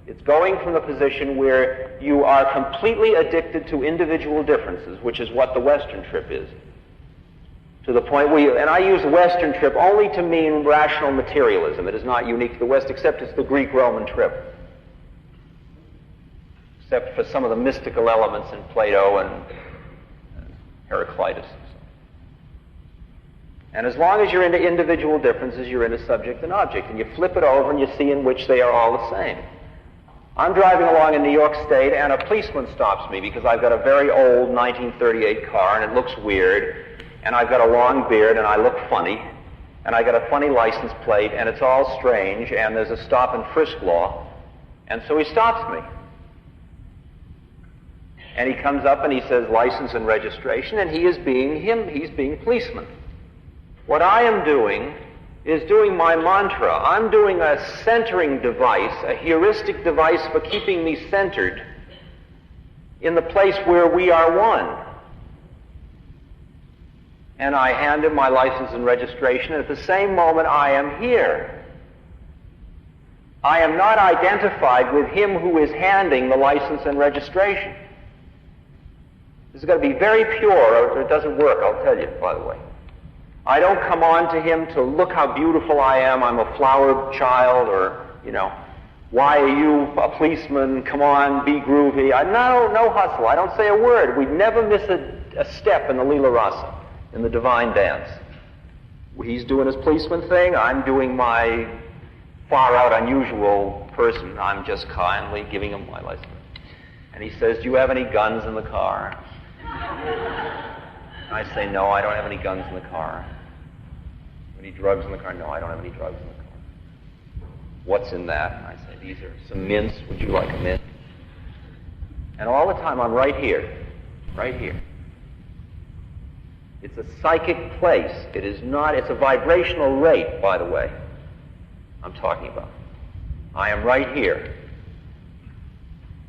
It's going from the position where you are completely addicted to individual differences, which is what the Western trip is, to the point where and I use the Western trip only to mean rational materialism. It is not unique to the West, except it's the Greek-Roman trip, except for some of the mystical elements in Plato and Heraclitus. And as long as you're into individual differences, you're into subject and object, and you flip it over and you see in which they are all the same. I'm driving along in New York State, and a policeman stops me because I've got a very old 1938 car, and it looks weird, and I've got a long beard, and I look funny, and I got a funny license plate, and it's all strange, and there's a stop and frisk law, and so he stops me. And he comes up and he says license and registration, and he is being him, he's being policeman. What I am doing is doing my mantra. I'm doing a centering device, a heuristic device for keeping me centered in the place where we are one. And I hand him my license and registration, and at the same moment I am here. I am not identified with him who is handing the license and registration. This has got to be very pure or it doesn't work, I'll tell you, by the way. I don't come on to him to look how beautiful I am, I'm a flower child, or, why are you a policeman, come on, be groovy. No hustle, I don't say a word. We never miss a step in the Lila Rasa, in the divine dance. He's doing his policeman thing, I'm doing my far out unusual person. I'm just kindly giving him my license. And he says, do you have any guns in the car? I say, no, I don't have any guns in the car. Any drugs in the car? No, I don't have any drugs in the car. What's in that? And I say, these are some mints. Would you like a mint? And all the time I'm right here. Right here. It's a psychic place. It is not, it's a vibrational rate, by the way, I'm talking about. I am right here.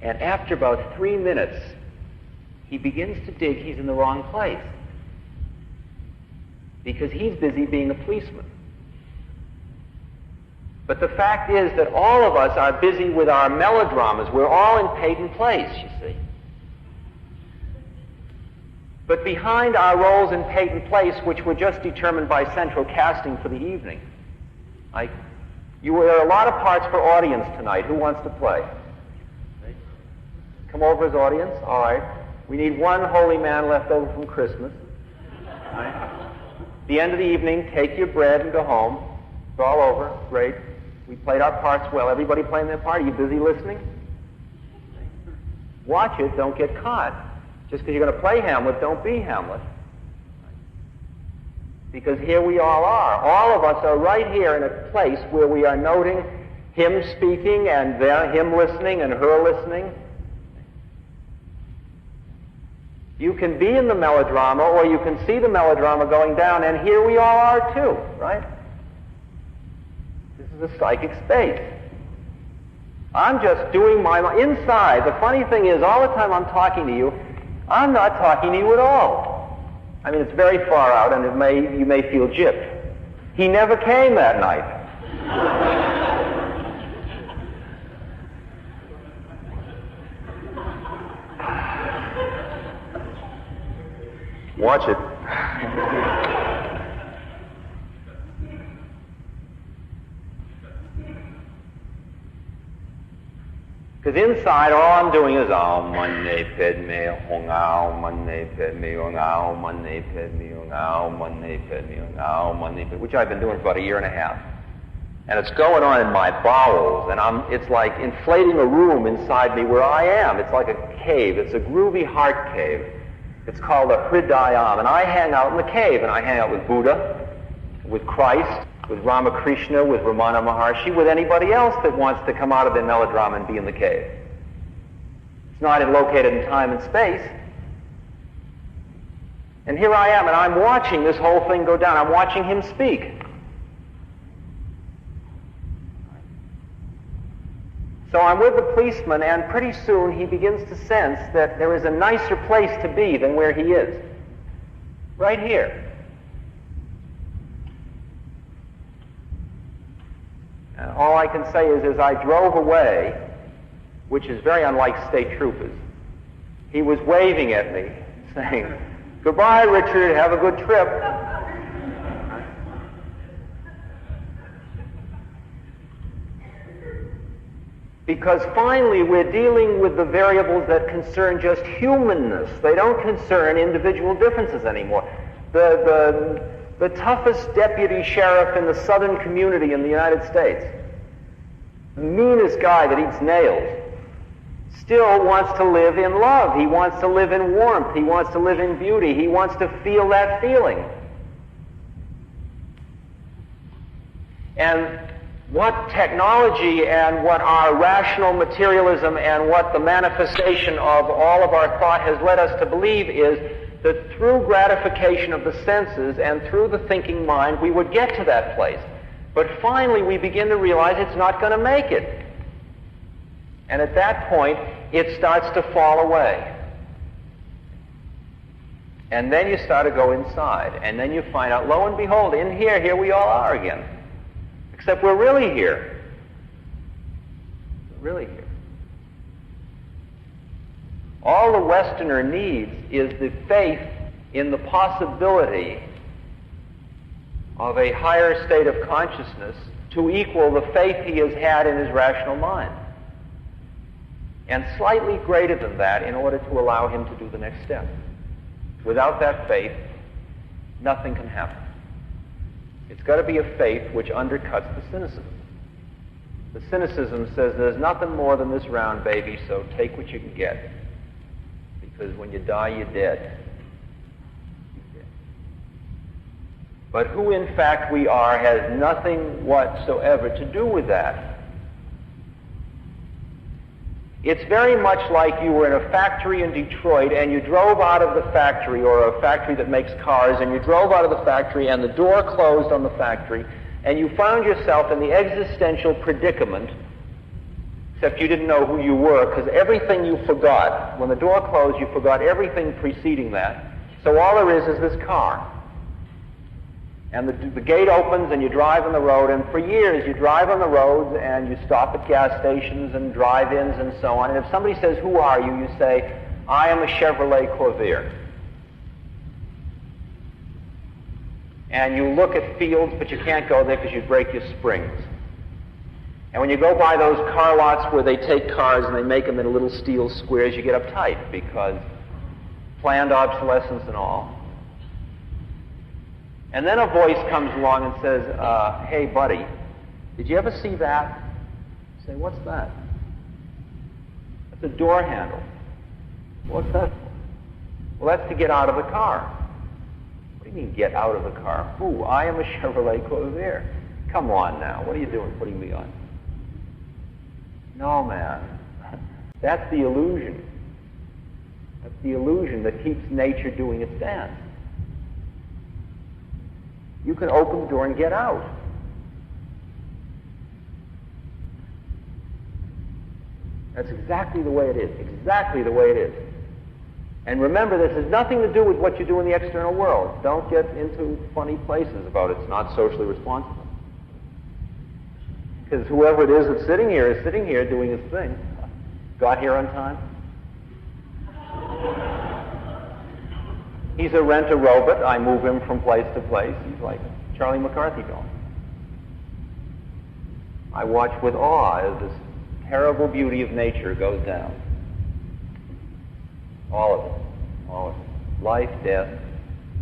And after about 3 minutes, he begins to dig he's in the wrong place. Because he's busy being a policeman. But the fact is that all of us are busy with our melodramas. We're all in Peyton Place, you see. But behind our roles in Peyton Place, which were just determined by central casting for the evening, there are a lot of parts for audience tonight. Who wants to play? Come over as audience? All right. We need one holy man left over from Christmas. All right. The end of the evening, take your bread and go home. It's all over. Great. We played our parts well. Everybody playing their part? Are you busy listening? Watch it. Don't get caught. Just because you're going to play Hamlet, don't be Hamlet. Because here we all are. All of us are right here in a place where we are noting him speaking and him listening and her listening. You can be in the melodrama, or you can see the melodrama going down, and here we all are too, right? This is a psychic space. I'm just doing my inside. The funny thing is, all the time I'm talking to you, I'm not talking to you at all. I mean, it's very far out, and you may feel gypped. He never came that night. Watch it. Because inside, all I'm doing is Aum Mani Padme Hum, Aum Mani Padme Hum, Aum Mani Padme Hum, Aum Mani Padme Hum, Aum Mani Padme, which I've been doing for about a year and a half. And it's going on in my bowels, and it's like inflating a room inside me where I am. It's like a cave. It's a groovy heart cave. It's called a Hridayam, and I hang out in the cave, and I hang out with Buddha, with Christ, with Ramakrishna, with Ramana Maharshi, with anybody else that wants to come out of their melodrama and be in the cave. It's not located in time and space. And here I am, and I'm watching this whole thing go down. I'm watching him speak. So I'm with the policeman, and pretty soon he begins to sense that there is a nicer place to be than where he is. Right here. And all I can say is, as I drove away, which is very unlike state troopers, he was waving at me, saying, "Goodbye, Richard, have a good trip." Because finally we're dealing with the variables that concern just humanness. They don't concern individual differences anymore. The toughest deputy sheriff in the southern community in the United States, the meanest guy that eats nails, still wants to live in love. He wants to live in warmth. He wants to live in beauty. He wants to feel that feeling. And what technology and what our rational materialism and what the manifestation of all of our thought has led us to believe is that through gratification of the senses and through the thinking mind, we would get to that place. But finally, we begin to realize it's not going to make it. And at that point, it starts to fall away. And then you start to go inside. And then you find out, lo and behold, in here we all are again. Except we're really here. We're really here. All the Westerner needs is the faith in the possibility of a higher state of consciousness to equal the faith he has had in his rational mind. And slightly greater than that in order to allow him to do the next step. Without that faith, nothing can happen. It's got to be a faith which undercuts the cynicism. The cynicism says there's nothing more than this round baby, so take what you can get. Because when you die, you're dead. But who in fact we are has nothing whatsoever to do with that. It's very much like you were in a factory in Detroit and you drove out of the factory, or a factory that makes cars, and you drove out of the factory and the door closed on the factory, and you found yourself in the existential predicament, except you didn't know who you were, because everything you forgot. When the door closed, you forgot everything preceding that. So all there is this car. And the gate opens and you drive on the road, and for years you drive on the roads and you stop at gas stations and drive-ins and so on. And if somebody says, "Who are you?" you say, "I am a Chevrolet Corvair." And you look at fields, but you can't go there because you'd break your springs. And when you go by those car lots where they take cars and they make them into little steel squares, you get uptight because planned obsolescence and all. And then a voice comes along and says, "Hey, buddy, did you ever see that?" You say, "What's that?" "That's a door handle." "What's that for?" "Well, that's to get out of the car." "What do you mean, get out of the car?" "Who? I am a Chevrolet Corvair." "Come on now, what are you doing putting me on?" "No, man, that's the illusion. That's the illusion that keeps nature doing its dance. You can open the door and get out. That's exactly the way it is. Exactly the way it is. And remember, this has nothing to do with what you do in the external world. Don't get into funny places about it. It's not socially responsible. Because whoever it is sitting here doing his thing. Got here on time? He's a rent-a-robot. I move him from place to place. He's like a Charlie McCarthy film. I watch with awe as this terrible beauty of nature goes down. All of it. All of it. Life, death,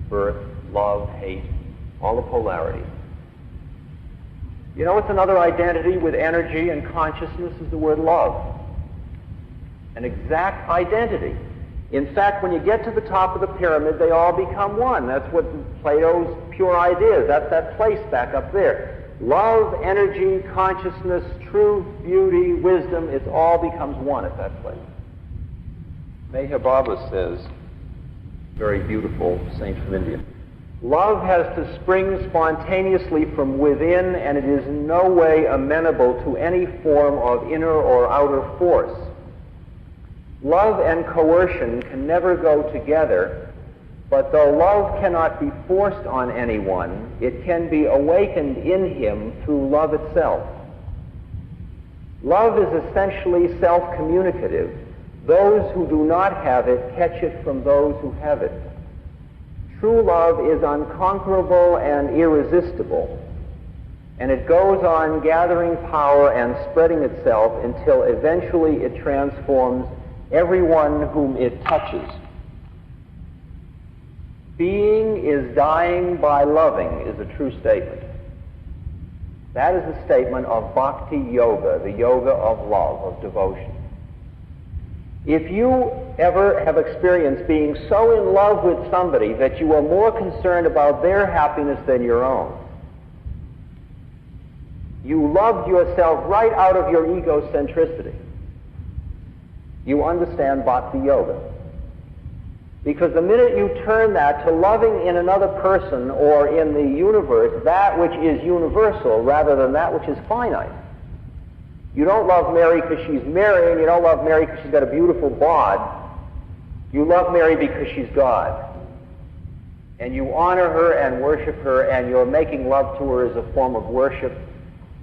birth, love, hate, all the polarities. You know what's another identity with energy and consciousness is the word love. An exact identity. In fact, when you get to the top of the pyramid, they all become one. That's what Plato's pure idea is. That's that place back up there. Love, energy, consciousness, truth, beauty, wisdom, it all becomes one at that place. Meher Baba says, very beautiful saint from India, love has to spring spontaneously from within, and it is in no way amenable to any form of inner or outer force. Love and coercion can never go together, but though love cannot be forced on anyone, it can be awakened in him through love itself. Love is essentially self-communicative. Those who do not have it catch it from those who have it. True love is unconquerable and irresistible, and it goes on gathering power and spreading itself until eventually it transforms everyone whom it touches. Being is dying by loving is a true statement. That is a statement of bhakti yoga, the yoga of love, of devotion. If you ever have experienced being so in love with somebody that you are more concerned about their happiness than your own, you loved yourself right out of your egocentricity, you understand bhakti yoga. Because the minute you turn that to loving in another person or in the universe that which is universal rather than that which is finite. You don't love Mary because she's Mary, and you don't love Mary because she's got a beautiful bod. You love Mary because she's God. And you honor her and worship her, and you're making love to her as a form of worship.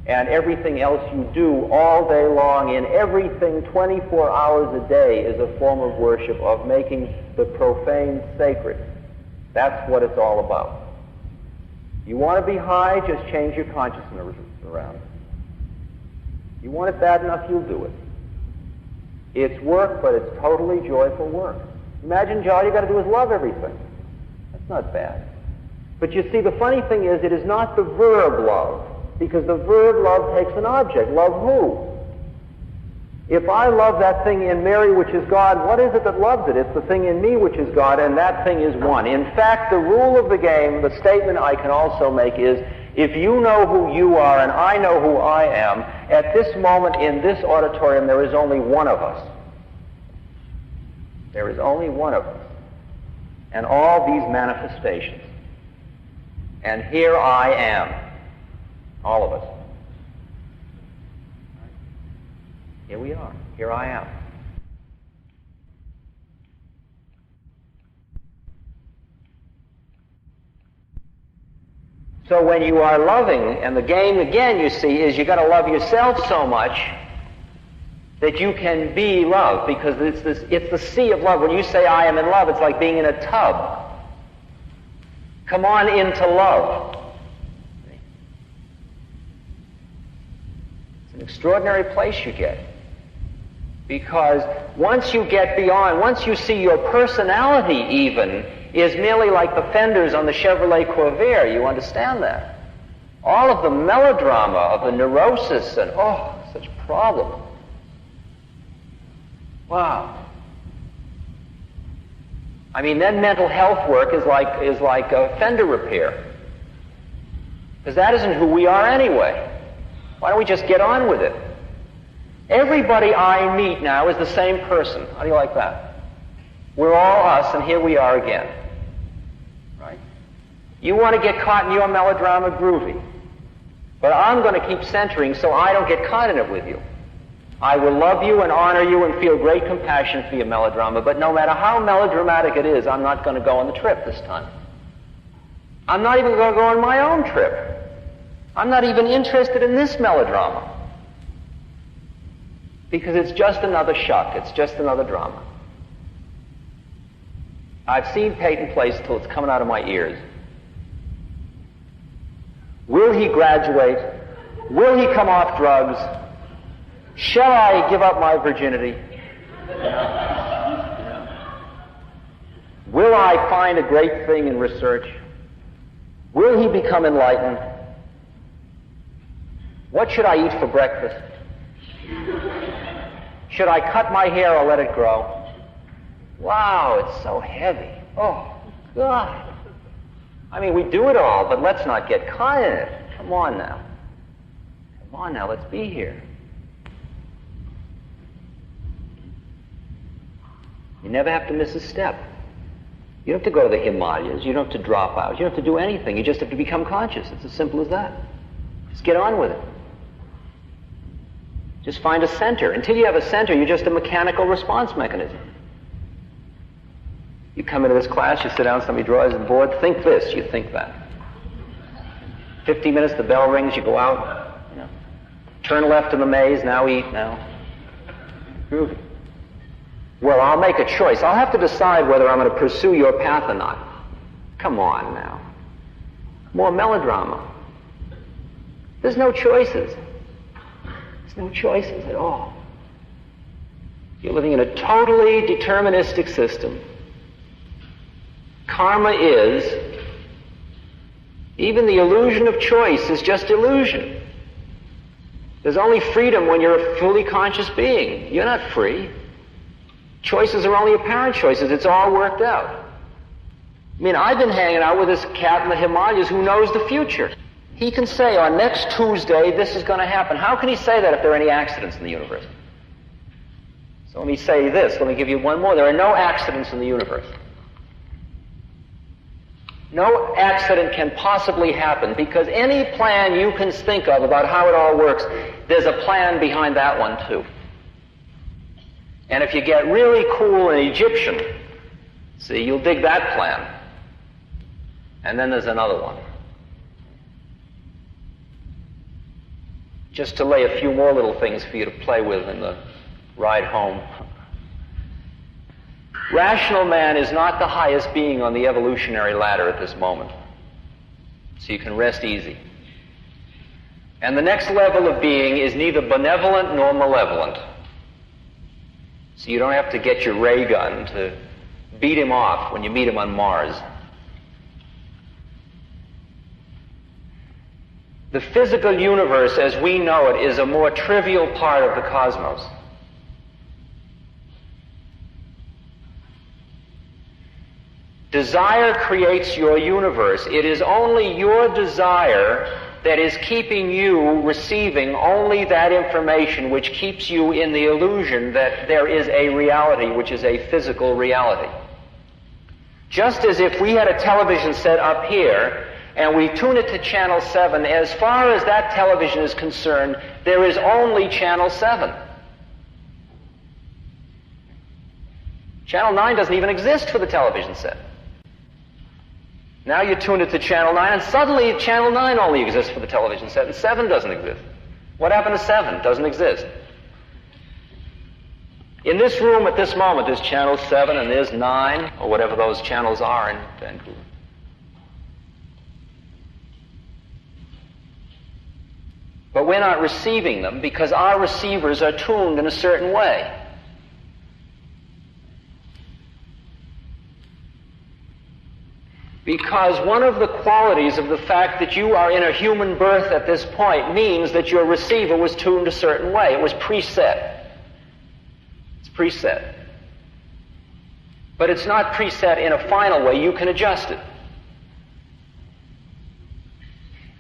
And everything else you do all day long in everything 24 hours a day is a form of worship, of making the profane sacred. That's what it's all about. You want to be high, just change your consciousness around. You want it bad enough, you'll do it. It's work, but it's totally joyful work. Imagine, all you got to do is love everything. That's not bad. But you see, the funny thing is, it is not the verb love, because the verb love takes an object. Love who? If I love that thing in Mary, which is God, what is it that loves it? It's the thing in me, which is God, and that thing is one. In fact, the rule of the game, the statement I can also make is, if you know who you are and I know who I am, at this moment in this auditorium there is only one of us. There is only one of us. And all these manifestations. And here I am. All of us. Here we are. Here I am. So when you are loving, and the game again, you see, is you got to love yourself so much that you can be love, because it's the sea of love. When you say I am in love, it's like being in a tub. Come on into love. It's an extraordinary place you get. Because once you get beyond, once you see your personality even is merely like the fenders on the Chevrolet Corvair, you understand that? All of the melodrama of the neurosis and, such problem. Wow. I mean, then mental health work is like a fender repair. Because that isn't who we are anyway. Why don't we just get on with it? Everybody I meet now is the same person. How do you like that? We're all us, and here we are again. Right? You want to get caught in your melodrama, groovy. But I'm going to keep centering so I don't get caught in it with you. I will love you and honor you and feel great compassion for your melodrama, but no matter how melodramatic it is, I'm not going to go on the trip this time. I'm not even going to go on my own trip. I'm not even interested in this melodrama. Because it's just another shuck, it's just another drama. I've seen Peyton Place till it's coming out of my ears. Will he graduate? Will he come off drugs? Shall I give up my virginity? Will I find a great thing in research? Will he become enlightened? What should I eat for breakfast? Should I cut my hair or let it grow? Wow, it's so heavy. Oh, God. I mean, we do it all, but let's not get caught in it. Come on now. Come on now, let's be here. You never have to miss a step. You don't have to go to the Himalayas. You don't have to drop out. You don't have to do anything. You just have to become conscious. It's as simple as that. Just get on with it. Just find a center. Until you have a center, you're just a mechanical response mechanism. You come into this class, you sit down, somebody draws the board, think this, you think that. 15 minutes, the bell rings, you go out, turn left in the maze, now eat, now. Groovy. Well, I'll make a choice. I'll have to decide whether I'm going to pursue your path or not. Come on now. More melodrama. There's no choices. There's no choices at all. You're living in a totally deterministic system. Karma is, even the illusion of choice is just illusion. There's only freedom when you're a fully conscious being. You're not free. Choices are only apparent choices. It's all worked out. I mean, I've been hanging out with this cat in the Himalayas who knows the future. He can say, on next Tuesday, this is going to happen. How can he say that if there are any accidents in the universe? So let me say this. Let me give you one more. There are no accidents in the universe. No accident can possibly happen because any plan you can think of about how it all works, there's a plan behind that one too. And if you get really cool and Egyptian, see, you'll dig that plan. And then there's another one. Just to lay a few more little things for you to play with in the ride home. Rational man is not the highest being on the evolutionary ladder at this moment. So you can rest easy. And the next level of being is neither benevolent nor malevolent. So you don't have to get your ray gun to beat him off when you meet him on Mars. The physical universe as we know it is a more trivial part of the cosmos. Desire creates your universe. It is only your desire that is keeping you receiving only that information which keeps you in the illusion that there is a reality which is a physical reality. Just as if we had a television set up here and we tune it to channel 7, as far as that television is concerned, there is only channel 7. Channel 9 doesn't even exist for the television set. Now you tune it to channel 9, and suddenly channel 9 only exists for the television set, and 7 doesn't exist. What happened to 7? Doesn't exist. In this room at this moment, there's channel 7, and there's 9, or whatever those channels are in Vancouver. But we're not receiving them because our receivers are tuned in a certain way. Because one of the qualities of the fact that you are in a human birth at this point means that your receiver was tuned a certain way. It was preset. It's preset. But it's not preset in a final way. You can adjust it.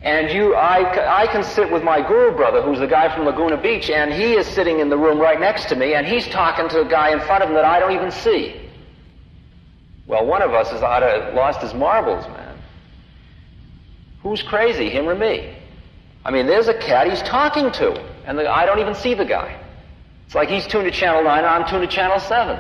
And I can sit with my guru brother, who's the guy from Laguna Beach, and he is sitting in the room right next to me, and he's talking to a guy in front of him that I don't even see. Well, one of us has lost his marbles, man. Who's crazy, him or me? I mean, there's a cat he's talking to, and I don't even see the guy. It's like he's tuned to channel 9 and I'm tuned to channel 7.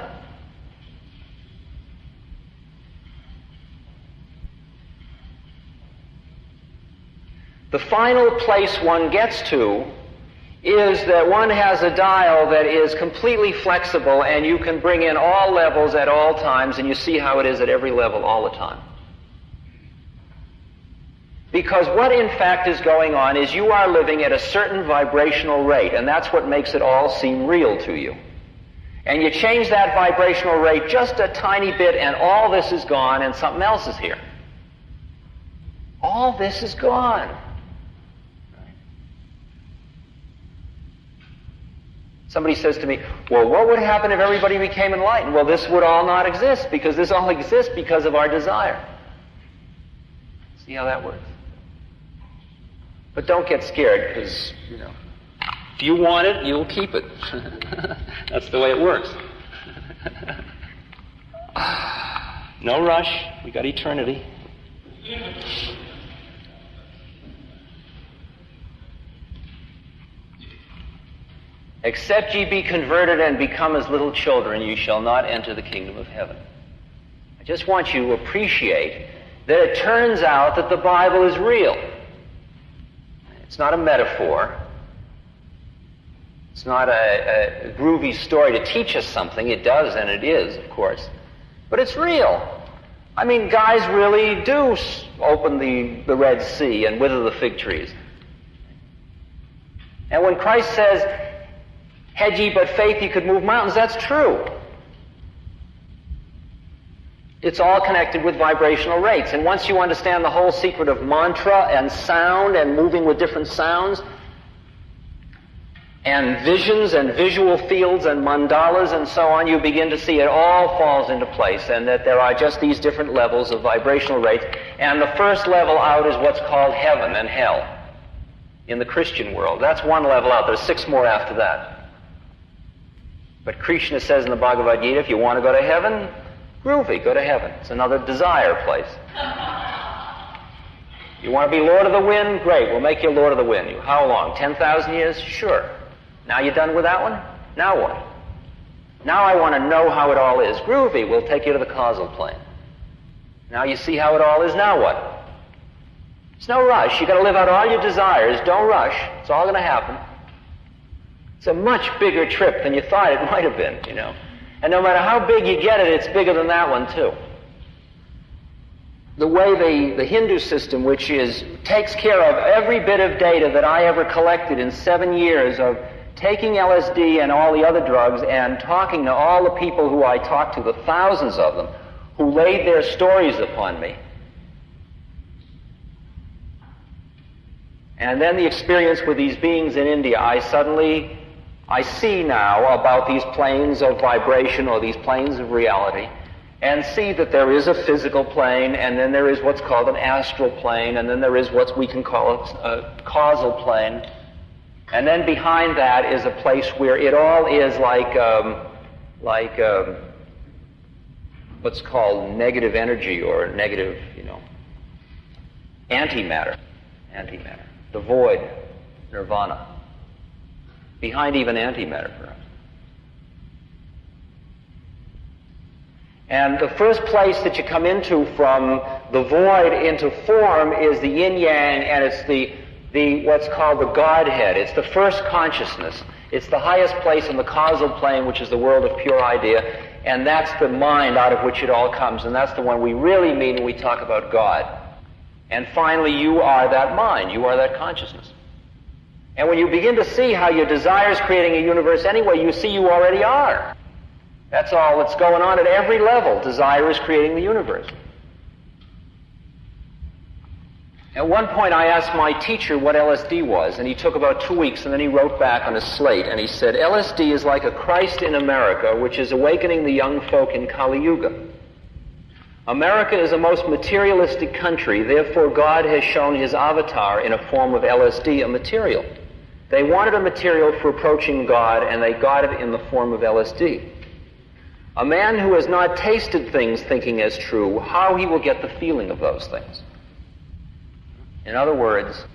The final place one gets to is that one has a dial that is completely flexible and you can bring in all levels at all times and you see how it is at every level all the time. Because what in fact is going on is you are living at a certain vibrational rate, and that's what makes it all seem real to you. And you change that vibrational rate just a tiny bit and all this is gone and something else is here. All this is gone. Somebody says to me, well, what would happen if everybody became enlightened? Well, this would all not exist, because this all exists because of our desire. See how that works? But don't get scared, because, if you want it, you'll keep it. That's the way it works. No rush. We got eternity. Except ye be converted and become as little children, you shall not enter the kingdom of heaven. I just want you to appreciate that it turns out that the Bible is real. It's not a metaphor. It's not a groovy story to teach us something. It does, and it is, of course. But it's real. I mean, guys really do open the Red Sea and wither the fig trees. And when Christ says, had ye but faith, ye could move mountains, that's true. It's all connected with vibrational rates. And once you understand the whole secret of mantra and sound and moving with different sounds and visions and visual fields and mandalas and so on, you begin to see it all falls into place, and that there are just these different levels of vibrational rates. And the first level out is what's called heaven and hell in the Christian world. That's one level out. There's 6 more after that. But Krishna says in the Bhagavad Gita, if you want to go to heaven, groovy, go to heaven. It's another desire place. You want to be Lord of the Wind? Great, we'll make you Lord of the Wind. How long? 10,000 years? Sure. Now you done with that one? Now what? Now I want to know how it all is. Groovy, we'll take you to the causal plane. Now you see how it all is, now what? It's no rush. You got to live out all your desires. Don't rush. It's all going to happen. It's a much bigger trip than you thought it might have been, And no matter how big you get it, it's bigger than that one, too. The way the Hindu system, which takes care of every bit of data that I ever collected in 7 years of taking LSD and all the other drugs and talking to all the people who I talked to, the thousands of them, who laid their stories upon me. And then the experience with these beings in India, I see now about these planes of vibration or these planes of reality, and see that there is a physical plane, and then there is what's called an astral plane, and then there is what we can call a causal plane. And then behind that is a place where it all is like what's called negative energy or negative, antimatter, the void, nirvana. Behind even antimatter, perhaps. And the first place that you come into from the void into form is the yin-yang, and it's the what's called the Godhead. It's the first consciousness. It's the highest place in the causal plane, which is the world of pure idea, and that's the mind out of which it all comes, and that's the one we really mean when we talk about God. And finally, you are that mind. You are that consciousness. And when you begin to see how your desire is creating a universe anyway, you see you already are. That's all that's going on at every level. Desire is creating the universe. At one point I asked my teacher what LSD was, and he took about 2 weeks, and then he wrote back on a slate, and he said, LSD is like a Christ in America, which is awakening the young folk in Kali Yuga. America is a most materialistic country, therefore God has shown his avatar in a form of LSD, a material. They wanted a material for approaching God, and they got it in the form of LSD. A man who has not tasted things thinking as true, how he will get the feeling of those things? In other words,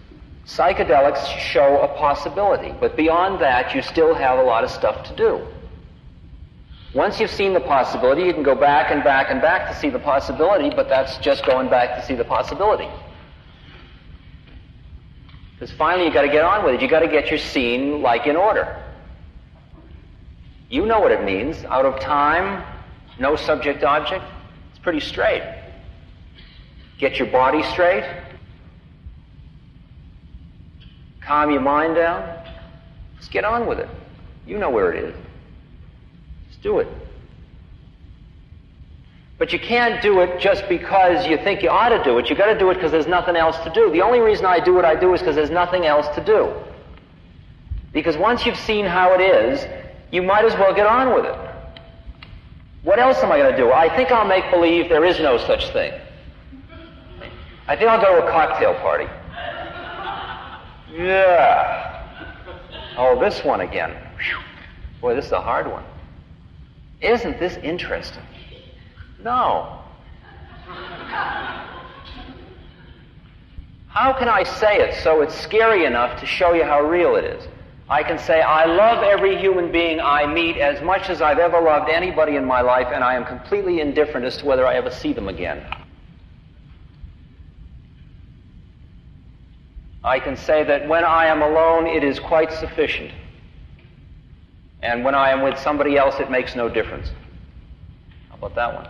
Psychedelics show a possibility, but beyond that, you still have a lot of stuff to do. Once you've seen the possibility, you can go back and back and back to see the possibility, but that's just going back to see the possibility. Because finally you've got to get on with it. You've got to get your scene like in order. You know what it means. Out of time, no subject-object. It's pretty straight. Get your body straight. Calm your mind down. Just get on with it. You know where it is. Just do it. But you can't do it just because you think you ought to do it. You've got to do it because there's nothing else to do. The only reason I do what I do is because there's nothing else to do. Because once you've seen how it is, you might as well get on with it. What else am I going to do? I think I'll make believe there is no such thing. I think I'll go to a cocktail party. Yeah. Oh, this one again. Whew. Boy, this is a hard one. Isn't this interesting? No. How can I say it so it's scary enough to show you how real it is? I can say, I love every human being I meet as much as I've ever loved anybody in my life, and I am completely indifferent as to whether I ever see them again. I can say that when I am alone, it is quite sufficient. And when I am with somebody else, it makes no difference. How about that one?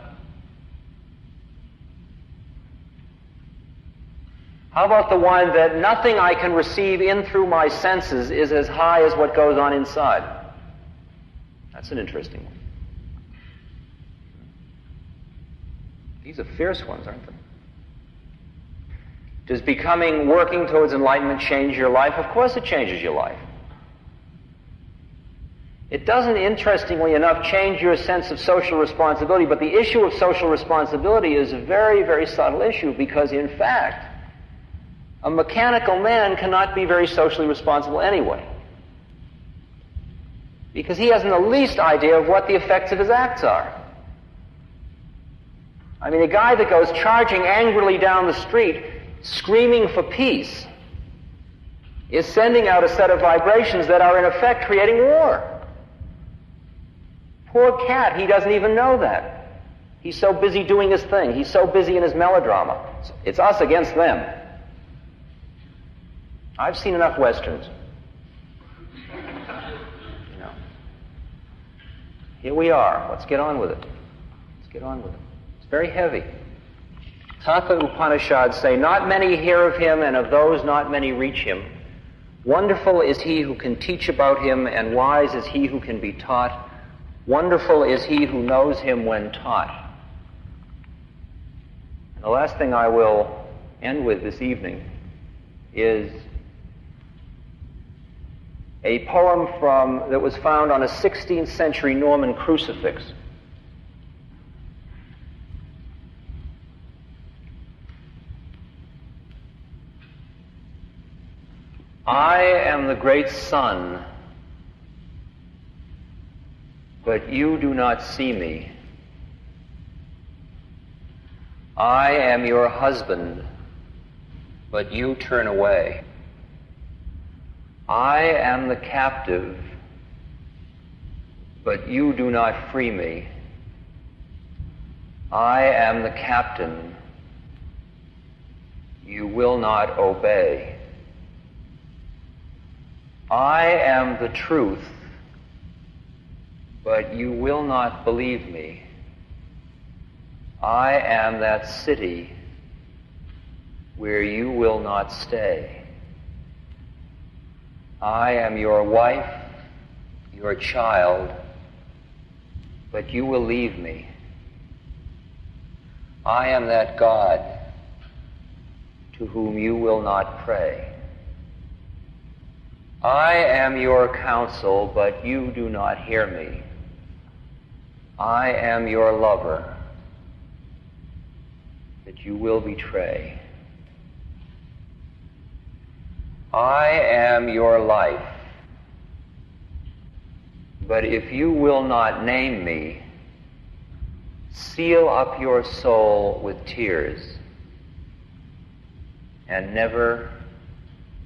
How about the one that nothing I can receive in through my senses is as high as what goes on inside? That's an interesting one. These are fierce ones, aren't they? Does working towards enlightenment change your life? Of course it changes your life. It doesn't, interestingly enough, change your sense of social responsibility, but the issue of social responsibility is a very, very subtle issue because, in fact, a mechanical man cannot be very socially responsible anyway. Because he hasn't the least idea of what the effects of his acts are. I mean, a guy that goes charging angrily down the street, screaming for peace, is sending out a set of vibrations that are in effect creating war. Poor cat, he doesn't even know that. He's so busy doing his thing. He's so busy in his melodrama. It's us against them. I've seen enough westerns. You know. Here we are. Let's get on with it. Let's get on with it. It's very heavy. Tatha Upanishads say, not many hear of him, and of those not many reach him. Wonderful is he who can teach about him, and wise is he who can be taught. Wonderful is he who knows him when taught. And the last thing I will end with this evening is a poem that was found on a 16th century Norman crucifix. I am the great sun, but you do not see me. I am your husband, but you turn away. I am the captive, but you do not free me. I am the captain, you will not obey. I am the truth, but you will not believe me. I am that city where you will not stay. I am your wife, your child, but you will leave me. I am that God to whom you will not pray. I am your counsel, but you do not hear me. I am your lover, that you will betray. I am your life, but if you will not name me, seal up your soul with tears and never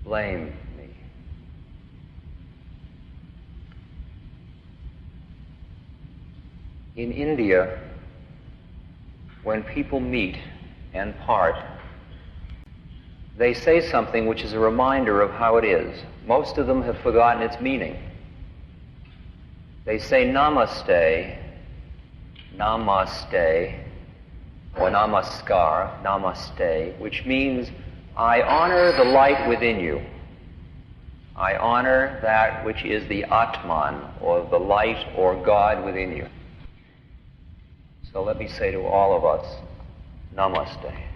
blame me. In India, when people meet and part, they say something which is a reminder of how it is. Most of them have forgotten its meaning. They say namaste, namaste, or namaskar, namaste, which means I honor the light within you. I honor that which is the Atman, or the light or God within you. So let me say to all of us, namaste.